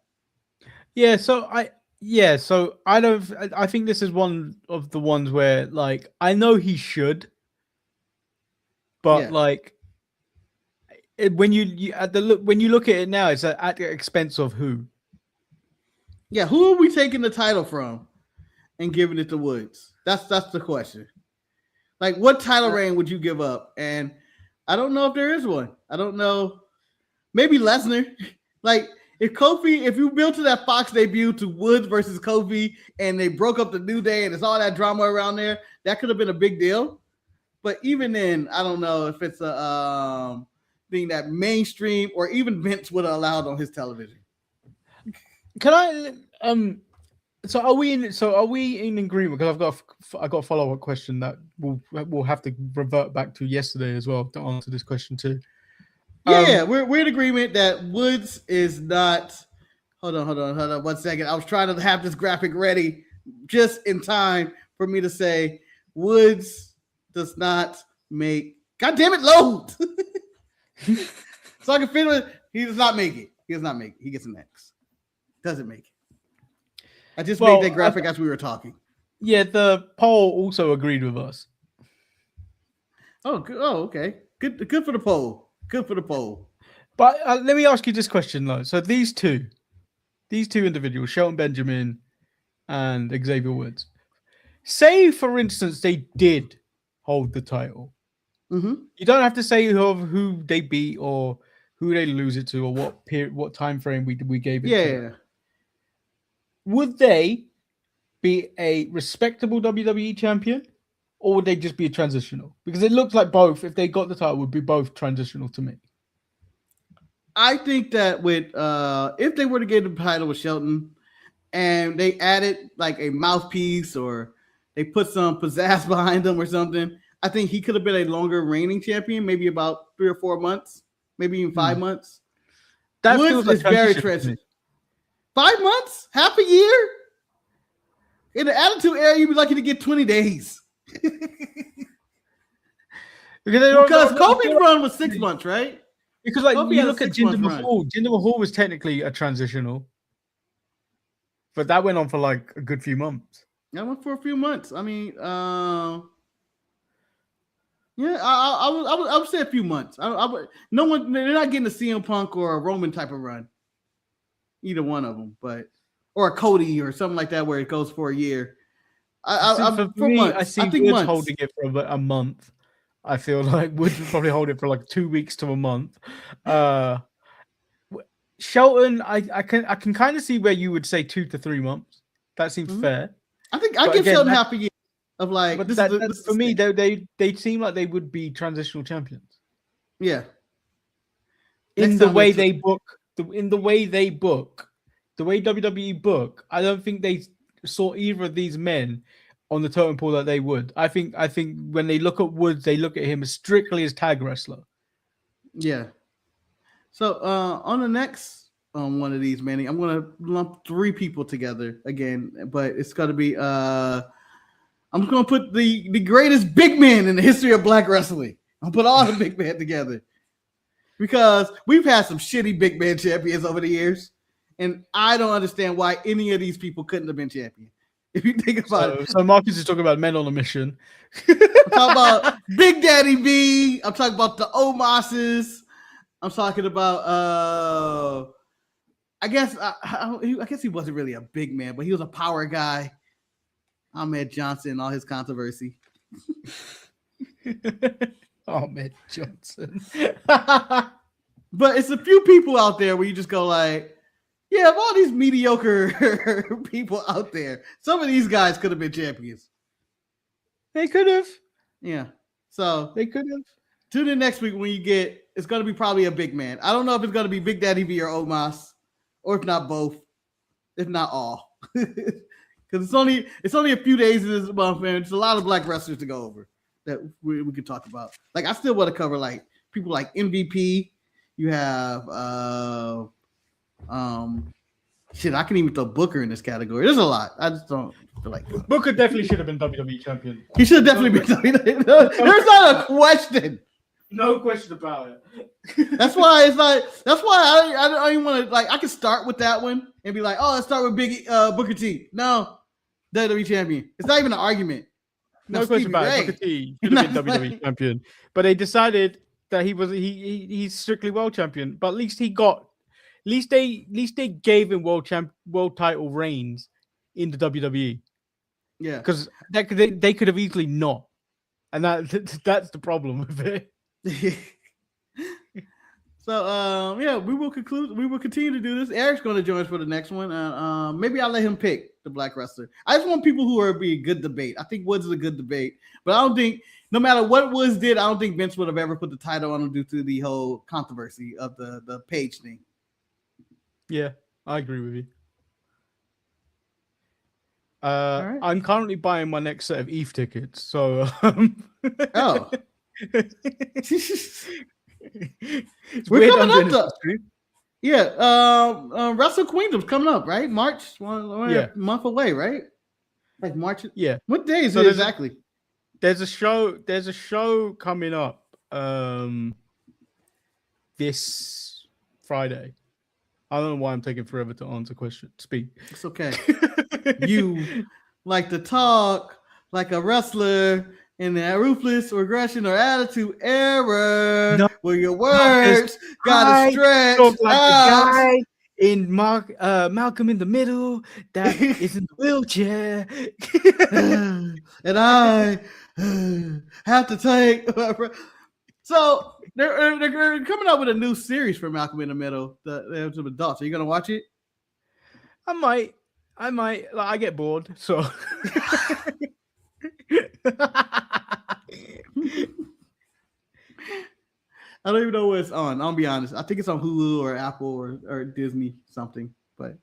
[SPEAKER 1] Yeah, so I think this is one of the ones where, like, I know he should, but when you look at it now, it's at the expense of who?
[SPEAKER 2] Yeah, who are we taking the title from and giving it to Woods? That's the question. Like, what title reign would you give up? And I don't know if there is one. I don't know. Maybe Lesnar. Like, if you built to that Fox debut to Woods versus Kofi and they broke up the New Day and there's all that drama around there, that could have been a big deal. But even then, I don't know if it's a thing that mainstream or even Vince would have allowed on his television.
[SPEAKER 1] Can I So are we in agreement? Because I've got a follow-up question that we'll have to revert back to yesterday as well to answer this question too.
[SPEAKER 2] We're in agreement that Woods is not. Hold on 1 second. I was trying to have this graphic ready just in time for me to say Woods does not make. God damn it, load. So I can feel it. He does not make it. He does not make it. He gets an X. Doesn't make it. I just made that graphic as we were talking.
[SPEAKER 1] Yeah, the poll also agreed with us.
[SPEAKER 2] Oh, okay. Good for the poll. Good for the poll.
[SPEAKER 1] But let me ask you this question, though. So these two individuals, Shelton Benjamin and Xavier Woods, say, for instance, they did hold the title.
[SPEAKER 2] Mm-hmm.
[SPEAKER 1] You don't have to say who they beat or who they lose it to or what time frame we gave it to.
[SPEAKER 2] Yeah.
[SPEAKER 1] Would they be a respectable WWE champion, or would they just be a transitional? Because it looks like both, if they got the title, would be both transitional to me.
[SPEAKER 2] I think that with if they were to get the title with Shelton and they added like a mouthpiece or they put some pizzazz behind them or something, I think he could have been a longer reigning champion, maybe about 3 or 4 months, maybe even 5 months.
[SPEAKER 1] That
[SPEAKER 2] Woods
[SPEAKER 1] feels like
[SPEAKER 2] is very transitional. 5 months? Half a year? In the Attitude Era, you'd be lucky to get 20 days. Because Kofi's run was 6 months, right?
[SPEAKER 1] Because like Kofi, you look at Jinder Mahal. Jinder Mahal was technically a transitional, but that went on for like a good few months.
[SPEAKER 2] That went for a few months. I mean, yeah, I would say a few months. No one, they're not getting a CM Punk or a Roman type of run, either one of them, or a Cody or something like that where it goes for a year. I think Woods
[SPEAKER 1] holding it for a month. I feel like Woods would probably hold it for like 2 weeks to a month. Shelton, I can kind of see where you would say 2 to 3 months. That seems fair.
[SPEAKER 2] I think I give Shelton half a year of like.
[SPEAKER 1] But for me, they seem like they would be transitional champions.
[SPEAKER 2] Yeah.
[SPEAKER 1] In the way they book, the way WWE book, I don't think they saw either of these men on the totem pole that they would. I think when they look at Woods, they look at him as strictly as tag wrestler. Yeah.
[SPEAKER 2] So on the next one of these, Manny, I'm gonna lump 3 people together again, but it's gonna be I'm gonna put the greatest big man in the history of black wrestling. I'll put all the big men together because we've had some shitty big man champions over the years, and I don't understand why any of these people couldn't have been champion. If you think about it.
[SPEAKER 1] So Marcus is talking about men on a mission.
[SPEAKER 2] I'm talking about Big Daddy B. I'm talking about the Omos's. I'm talking about I guess he wasn't really a big man, but he was a power guy. Ahmed Johnson, all his controversy.
[SPEAKER 1] Ahmed Johnson.
[SPEAKER 2] But it's a few people out there where you just go like, yeah, of all these mediocre people out there, some of these guys could have been champions.
[SPEAKER 1] They could have.
[SPEAKER 2] Yeah. So
[SPEAKER 1] they could have.
[SPEAKER 2] Tune in next week when you get, it's going to be probably a big man. I don't know if it's going to be Big Daddy V or Omos, or if not both, if not all. Because it's only a few days in this month, and it's a lot of black wrestlers to go over that we could talk about. Like, I still want to cover like people like MVP. You have shit, I can even throw Booker in this category. There's a lot. I just don't feel like
[SPEAKER 1] Booker definitely should have been WWE champion.
[SPEAKER 2] He should have definitely been WWE. There's not a question.
[SPEAKER 1] No question about it.
[SPEAKER 2] That's why it's like. That's why I don't even want to like. I can start with that one and be like, oh, let's start with Booker T. No, WWE champion. It's not even an argument.
[SPEAKER 1] No question about it. Booker T should have been WWE champion, but they decided that he's strictly world champion. But at least he got. At least they gave him world title reigns in the WWE.
[SPEAKER 2] Yeah,
[SPEAKER 1] because they could have easily not, and that's the problem with it.
[SPEAKER 2] So yeah, we will continue to do this. Eric's going to join us for the next one. Maybe I'll let him pick the black wrestler. I just want people who are be a good debate. I think Woods is a good debate, but I don't think no matter what Woods did, I don't think Vince would have ever put the title on him due to the whole controversy of the page thing.
[SPEAKER 1] Yeah, I agree with you. Right. I'm currently buying my next set of ETH tickets, so
[SPEAKER 2] oh. We're coming up though. Yeah, Wrestle Queendom's coming up, right? March, a month away, right? Like March.
[SPEAKER 1] Yeah.
[SPEAKER 2] What day is it exactly?
[SPEAKER 1] There's a show coming up this Friday. I don't know why I'm taking forever to answer questions. Speak.
[SPEAKER 2] It's okay. You like to talk like a wrestler in that ruthless regression or attitude error where your words gotta stretch
[SPEAKER 1] like the guy in Malcolm in the Middle that is in the wheelchair.
[SPEAKER 2] And I have to take so they're coming out with a new series for Malcolm in the Middle. The adults. Are you gonna watch it?
[SPEAKER 1] I might. Like, I get bored, so.
[SPEAKER 2] I don't even know what it's on. I'll be honest. I think it's on Hulu or Apple or Disney something, but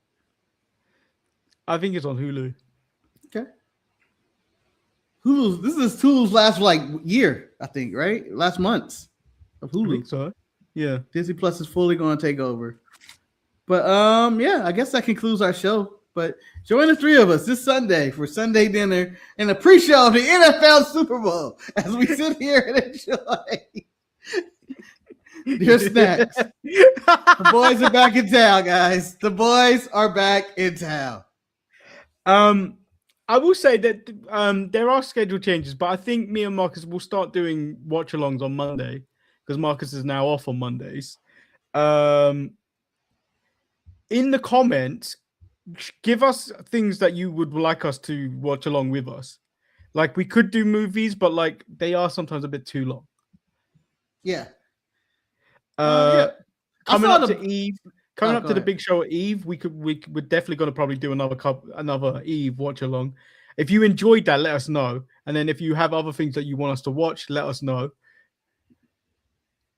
[SPEAKER 1] I think it's on Hulu.
[SPEAKER 2] Okay. Hulu's. This is Hulu's last year, I think, right? Last months of Hulu.
[SPEAKER 1] I think so. Yeah.
[SPEAKER 2] Disney Plus is fully going to take over. But yeah, I guess that concludes our show. But join the three of us this Sunday for Sunday dinner and a pre-show of the NFL Super Bowl as we sit here and enjoy your snacks. The boys are back in town, guys. The boys are back in town.
[SPEAKER 1] I will say that there are schedule changes, but I think me and Marcus will start doing watch-alongs on Monday because Marcus is now off on Mondays. In the comments, give us things that you would like us to watch along with us. Like we could do movies, but like they are sometimes a bit too long.
[SPEAKER 2] Yeah.
[SPEAKER 1] Coming up to Eve, the big show at Eve, we're definitely going to probably do another Eve watch along. If you enjoyed that, let us know. And then if you have other things that you want us to watch, let us know.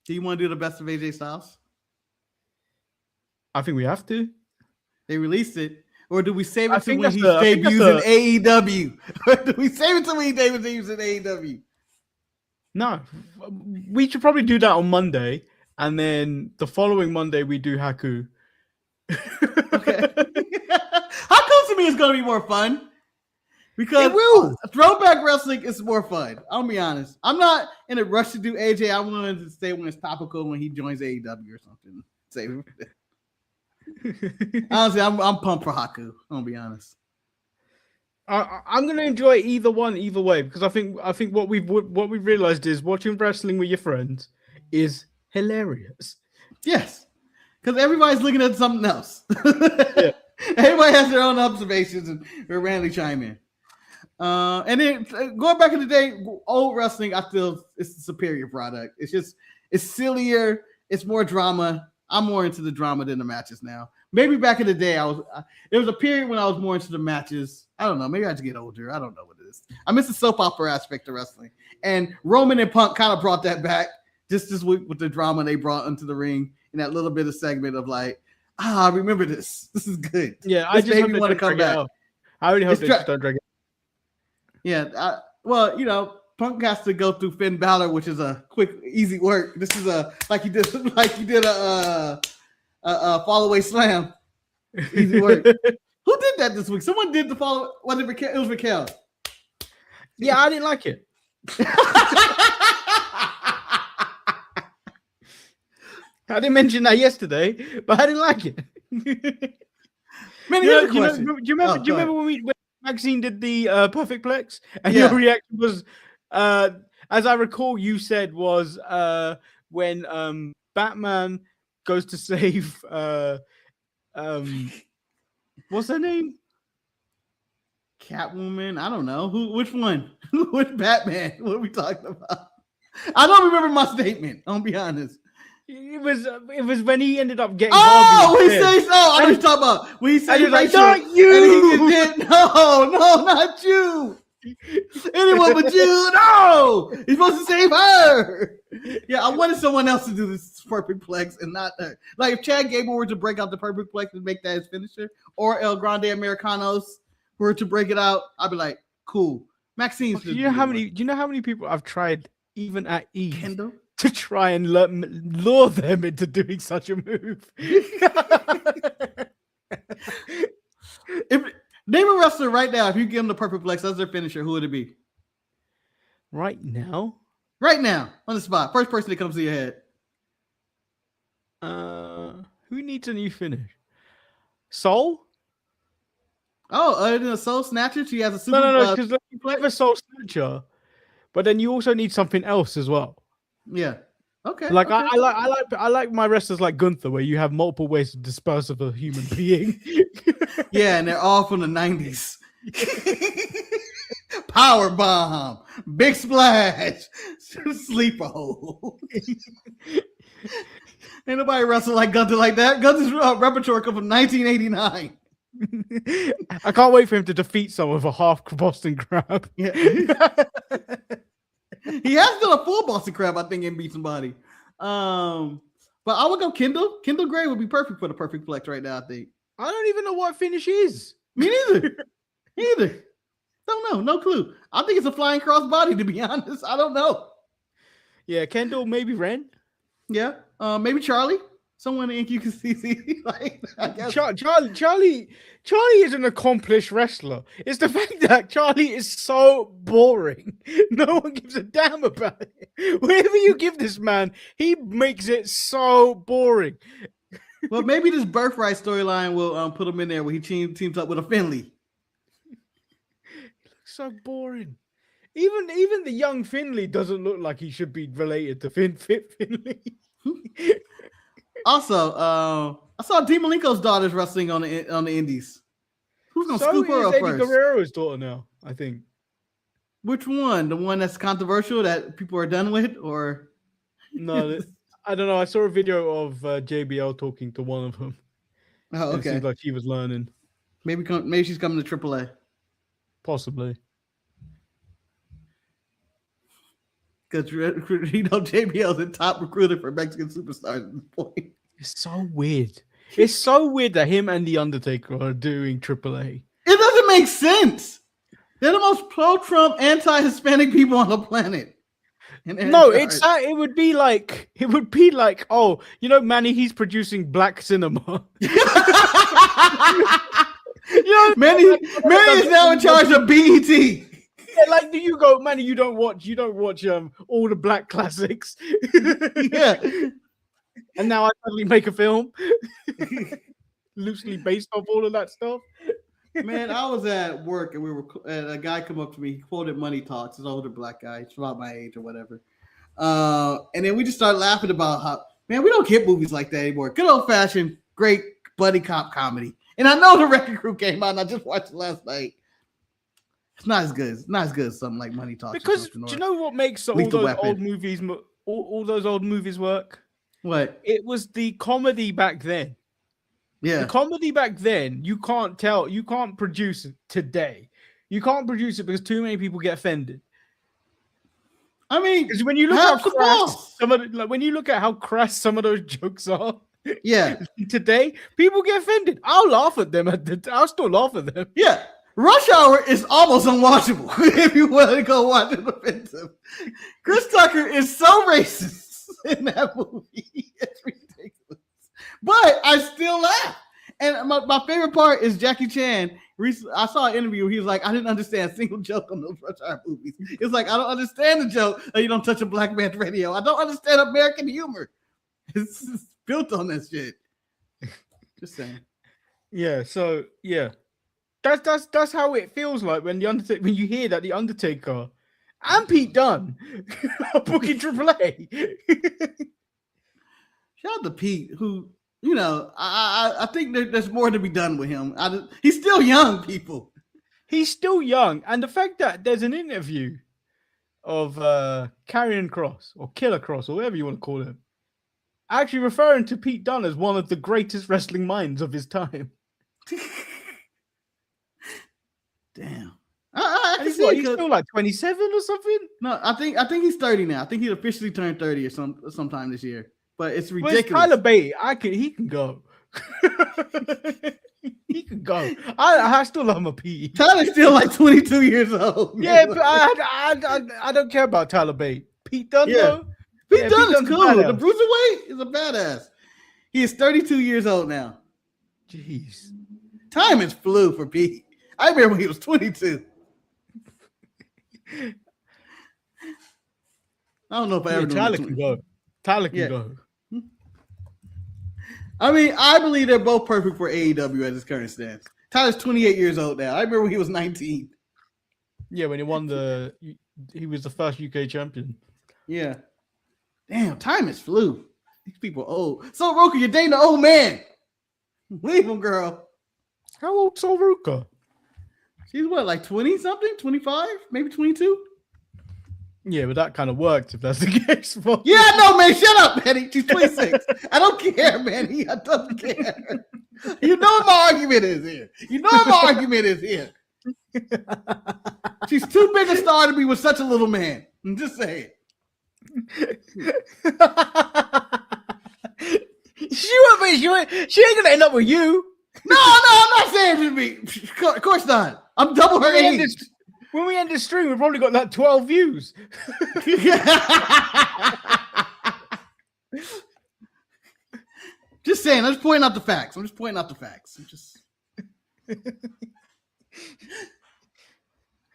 [SPEAKER 2] Do you want to do the best of AJ Styles?
[SPEAKER 1] I think we have to.
[SPEAKER 2] They released it. Or do we save it to when he debuts in AEW? Or do we save it to when he debuts in AEW? No.
[SPEAKER 1] We should probably do that on Monday. And then the following Monday, we do Haku.
[SPEAKER 2] Okay. Haku to me is going to be more fun. Because
[SPEAKER 1] it will.
[SPEAKER 2] Throwback wrestling is more fun. I'll be honest. I'm not in a rush to do AJ. I wanted to stay when it's topical when he joins AEW or something. Save it. Honestly, I'm pumped for Haku. I'll be honest.
[SPEAKER 1] I'm gonna enjoy either way because I think what we've realized is watching wrestling with your friends is hilarious.
[SPEAKER 2] Yes, because everybody's looking at something else. Yeah. Everybody has their own observations and we randomly chime in. And then going back in the day, old wrestling, I feel it's a superior product. It's sillier, it's more drama. I'm more into the drama than the matches now. Maybe back in the day, there was a period when I was more into the matches. I don't know. Maybe I had to get older. I don't know what it is. I miss the soap opera aspect of wrestling. And Roman and Punk kind of brought that back just this week with the drama they brought into the ring and that little bit of segment of like, I remember this. This is good.
[SPEAKER 1] Yeah, I just want to come back. I really hope they just don't drag it.
[SPEAKER 2] Yeah, Punk has to go through Finn Balor, which is a quick, easy work. This is like he did a fall away slam. Easy work. Who did that this week? Someone did the follow. Was it Raquel? It was Raquel.
[SPEAKER 1] Yeah, I didn't like it. I didn't mention that yesterday, but I didn't like it. Do you remember when Maxine did the Perfect Plex? And your reaction was, as I recall, you said was when Batman goes to save what's her name?
[SPEAKER 2] Catwoman. I don't know. Which one? Which Batman? What are we talking about? I don't remember my statement. I'll be honest.
[SPEAKER 1] It was when he ended up getting.
[SPEAKER 2] Oh, he says. Oh, I know what you're talking about. When he said,
[SPEAKER 1] like, not you.
[SPEAKER 2] And he did. No, not you. Anyone but you. No, he's supposed to save her. Yeah, I wanted someone else to do this Perfect Plex and not her. Like if Chad Gable were to break out the Perfect Plex and make that his finisher, or El Grande Americanos were to break it out, I'd be like, cool. Maxine.
[SPEAKER 1] Do you know how many people I've tried even at Eve
[SPEAKER 2] Kendall?
[SPEAKER 1] To try and lure them into doing such a move?
[SPEAKER 2] Name a wrestler right now. If you give them the Perfect Plex as their finisher, who would it be?
[SPEAKER 1] Right now,
[SPEAKER 2] on the spot. First person that comes to your head.
[SPEAKER 1] Who needs a new finish? Soul?
[SPEAKER 2] Oh, other than a Soul Snatcher, she has a super.
[SPEAKER 1] No, because you play with Soul Snatcher, but then you also need something else as well.
[SPEAKER 2] Yeah. Okay.
[SPEAKER 1] Like okay. I like my wrestlers like Gunther, where you have multiple ways to dispose of a human being.
[SPEAKER 2] Yeah, and they're all from the 90s. Power bomb, big splash, sleeper hole. Ain't nobody wrestle like Gunther like that. Gunther's repertoire come from 1989.
[SPEAKER 1] I can't wait for him to defeat someone with a half Boston Crab.
[SPEAKER 2] Yeah. He has done a full Boston Crab, I think, and beat somebody. But I would go Kendall. Kendall Gray would be perfect for the Perfect Plex right now, I think.
[SPEAKER 1] I don't even know what finish is.
[SPEAKER 2] Me neither. Don't know. No clue. I think it's a flying crossbody, to be honest. I don't know.
[SPEAKER 1] Yeah, Kendall, maybe Ren.
[SPEAKER 2] Yeah. Maybe Charlie. someone in QCC. Like, I guess.
[SPEAKER 1] Charlie is an accomplished wrestler. It's the fact that Charlie is so boring. No one gives a damn about it. Whatever you give this man, he makes it so boring.
[SPEAKER 2] Well, maybe this birthright storyline will put him in there where he teams up with a Finley.
[SPEAKER 1] He looks so boring. Even the young Finley doesn't look like he should be related to Finley.
[SPEAKER 2] Also, I saw Dean Malenko's daughter's wrestling on the Indies. Who's gonna scoop her up
[SPEAKER 1] Eddie
[SPEAKER 2] first?
[SPEAKER 1] Guerrero's daughter now, I think.
[SPEAKER 2] Which one? The one that's controversial that people are done with, or
[SPEAKER 1] no? I don't know. I saw a video of JBL talking to one of them.
[SPEAKER 2] Oh, okay.
[SPEAKER 1] It seems like she was learning.
[SPEAKER 2] Maybe she's coming to AAA.
[SPEAKER 1] Possibly.
[SPEAKER 2] Because JBL's the top recruiter for Mexican superstars at this point.
[SPEAKER 1] It's so weird. It's so weird that him and The Undertaker are doing AAA.
[SPEAKER 2] It doesn't make sense. They're the most pro-Trump, anti-Hispanic people on the planet.
[SPEAKER 1] No, it would be like, oh, Manny, he's producing black cinema.
[SPEAKER 2] Manny is now in charge of BET.
[SPEAKER 1] Yeah, like, do you go, Manny? You don't watch all the black classics.
[SPEAKER 2] Yeah.
[SPEAKER 1] And now I suddenly make a film loosely based off all of that stuff.
[SPEAKER 2] Man, I was at work and a guy come up to me. He quoted Money Talks. He's an older black guy. He's about my age or whatever. And then we just started laughing about how, man, we don't get movies like that anymore. Good old fashioned, great buddy cop comedy. And I know the Wrecking Crew came out and I just watched it last night. It's not as good. It's not as good as something like Money Talks.
[SPEAKER 1] Because do you know what makes all those old movies work?
[SPEAKER 2] What?
[SPEAKER 1] It was the comedy back then.
[SPEAKER 2] Yeah.
[SPEAKER 1] The comedy back then, you can't produce it today. You can't produce it because too many people get offended.
[SPEAKER 2] I mean,
[SPEAKER 1] because when you look at how crass some of those jokes are,
[SPEAKER 2] yeah,
[SPEAKER 1] today people get offended. I'll laugh at them. I'll still laugh at them.
[SPEAKER 2] Yeah, Rush Hour is almost unwatchable if you want to go watch it offensive. Chris Tucker is so racist in that movie. It's ridiculous. But I still laugh. And my favorite part is Jackie Chan. I saw an interview. He was like, I didn't understand a single joke on those Rush Hour movies. It's like, I don't understand the joke that you don't touch a black man's radio. I don't understand American humor. It's built on that shit. Just saying.
[SPEAKER 1] Yeah. So yeah, that's how it feels like when when you hear that the Undertaker and Pete Dunne are booking AAA.
[SPEAKER 2] Shout out to Pete, who, I think there's more to be done with him. He's still young, people.
[SPEAKER 1] He's still young. And the fact that there's an interview of Karrion Kross or Killer Kross or whatever you want to call him, actually referring to Pete Dunne as one of the greatest wrestling minds of his time.
[SPEAKER 2] Damn.
[SPEAKER 1] He's still like 27 or something?
[SPEAKER 2] No, I think he's 30 now. I think he officially turned 30 or sometime this year. But it's ridiculous.
[SPEAKER 1] Well, Tyler Bate, he can go. He can go. I still love my Pete.
[SPEAKER 2] Tyler's still like 22 years old.
[SPEAKER 1] Yeah, but I don't care about Tyler Bate. Pete Dunne, though.
[SPEAKER 2] Pete Dunne is cool. The Bruiserweight is a badass. He is 32 years old now.
[SPEAKER 1] Jeez.
[SPEAKER 2] Time is flew for Pete. I remember when he was 22. I don't know if I ever
[SPEAKER 1] Tyler can go. Tyler can go.
[SPEAKER 2] I mean, I believe they're both perfect for AEW at its current stance. Tyler's 28 years old now. I remember when he was 19.
[SPEAKER 1] Yeah, when he won he was the first UK champion.
[SPEAKER 2] Yeah. Damn, time is flew. These people are old. So, Ruca, you're dating an old man. Leave him, girl.
[SPEAKER 1] How old's So Ruca?
[SPEAKER 2] She's what, like 20 something? 25? Maybe 22?
[SPEAKER 1] Yeah, but that kind of worked if that's the case.
[SPEAKER 2] Yeah, no, man. Shut up, Manny. She's 26. I don't care, Manny. I don't care. You know what my argument is here. She's too big a star to be with such a little man. I'm just saying. She ain't gonna end up with you. No, I'm not saying to me. Of course not. I'm double her age.
[SPEAKER 1] When we end this stream, we've probably got like 12 views.
[SPEAKER 2] Just saying. I'm just pointing out the facts.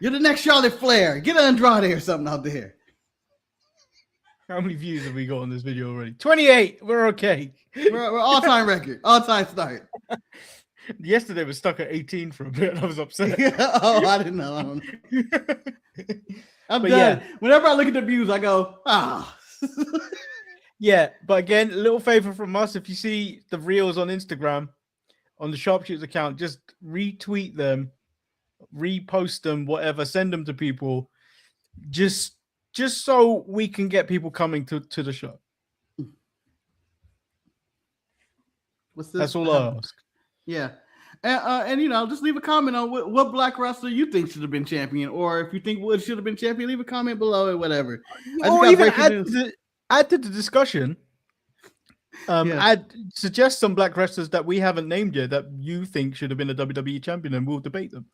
[SPEAKER 2] You're the next Charlotte Flair. Get an Andrade or something out there.
[SPEAKER 1] How many views have we got on this video already? 28. We're okay.
[SPEAKER 2] We're all-time record. All-time start.
[SPEAKER 1] Yesterday was stuck at 18 for a bit. And I was upset.
[SPEAKER 2] I didn't know. I'm done. Yeah. Whenever I look at the views, I go,
[SPEAKER 1] Yeah, but again, a little favor from us. If you see the reels on Instagram, on the Sharpshooters account, just retweet them, repost them, whatever, send them to people. Just so we can get people coming to the show.
[SPEAKER 2] What's this?
[SPEAKER 1] That's all I ask.
[SPEAKER 2] Yeah. And just leave a comment on what black wrestler you think should have been champion, or if you think Woods should have been champion, leave a comment below or whatever.
[SPEAKER 1] Or even add to the discussion. Suggest some black wrestlers that we haven't named yet that you think should have been a WWE champion, and we'll debate them.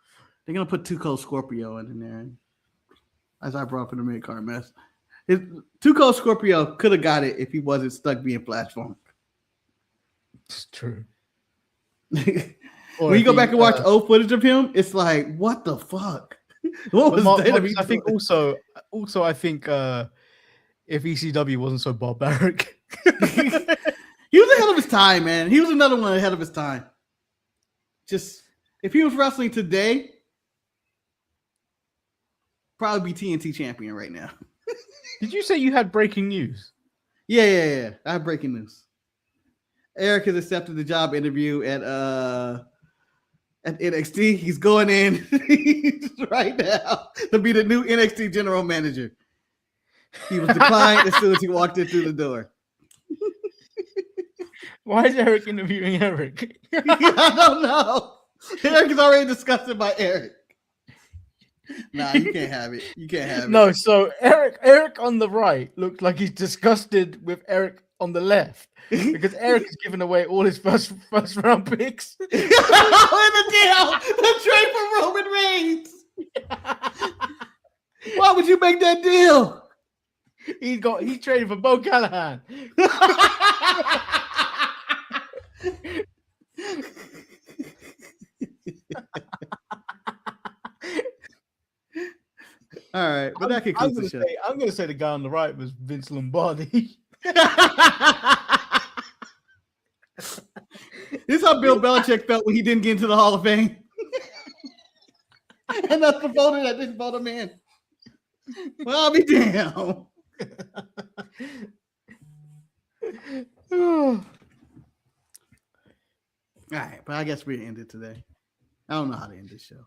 [SPEAKER 2] They're gonna put 2 Cold Scorpio in there, as I brought up in the mid-card mess. 2 Cold Scorpio could have got it if he wasn't stuck being Flash Funk.
[SPEAKER 1] It's true.
[SPEAKER 2] When you go back and watch old footage of him, it's like, what the fuck? What was that?
[SPEAKER 1] I think also I think if ECW wasn't so barbaric.
[SPEAKER 2] He was ahead of his time, man. He was another one ahead of his time. Just if he was wrestling today, probably be TNT champion right now.
[SPEAKER 1] Did you say you had breaking news?
[SPEAKER 2] Yeah. I have breaking news. Eric has accepted the job interview at NXT. He's going in right now to be the new NXT general manager. He was declined as soon as he walked in through the door.
[SPEAKER 1] Why is Eric interviewing Eric?
[SPEAKER 2] I don't know. Eric is already disgusted by Eric. Nah, you can't have it.
[SPEAKER 1] No, so Eric on the right looked like he's disgusted with Eric on the left because Eric is giving away all his first round picks.
[SPEAKER 2] In the deal, the trade for Roman Reigns. Why would you make that deal?
[SPEAKER 1] He's trading for Bo Callahan.
[SPEAKER 2] All right, but that concludes the show.
[SPEAKER 1] I'm going to say the guy on the right was Vince Lombardi.
[SPEAKER 2] This is how Bill Belichick felt when he didn't get into the Hall of Fame. And that's the voter that didn't vote him in. Well, I'll be damned. All right, but I guess we ended today. I don't know how to end this show.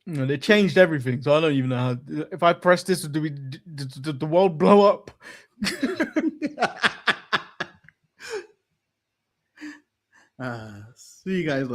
[SPEAKER 1] No, they changed everything, so I don't even know how. If I press this, did the world blow up?
[SPEAKER 2] See you guys later.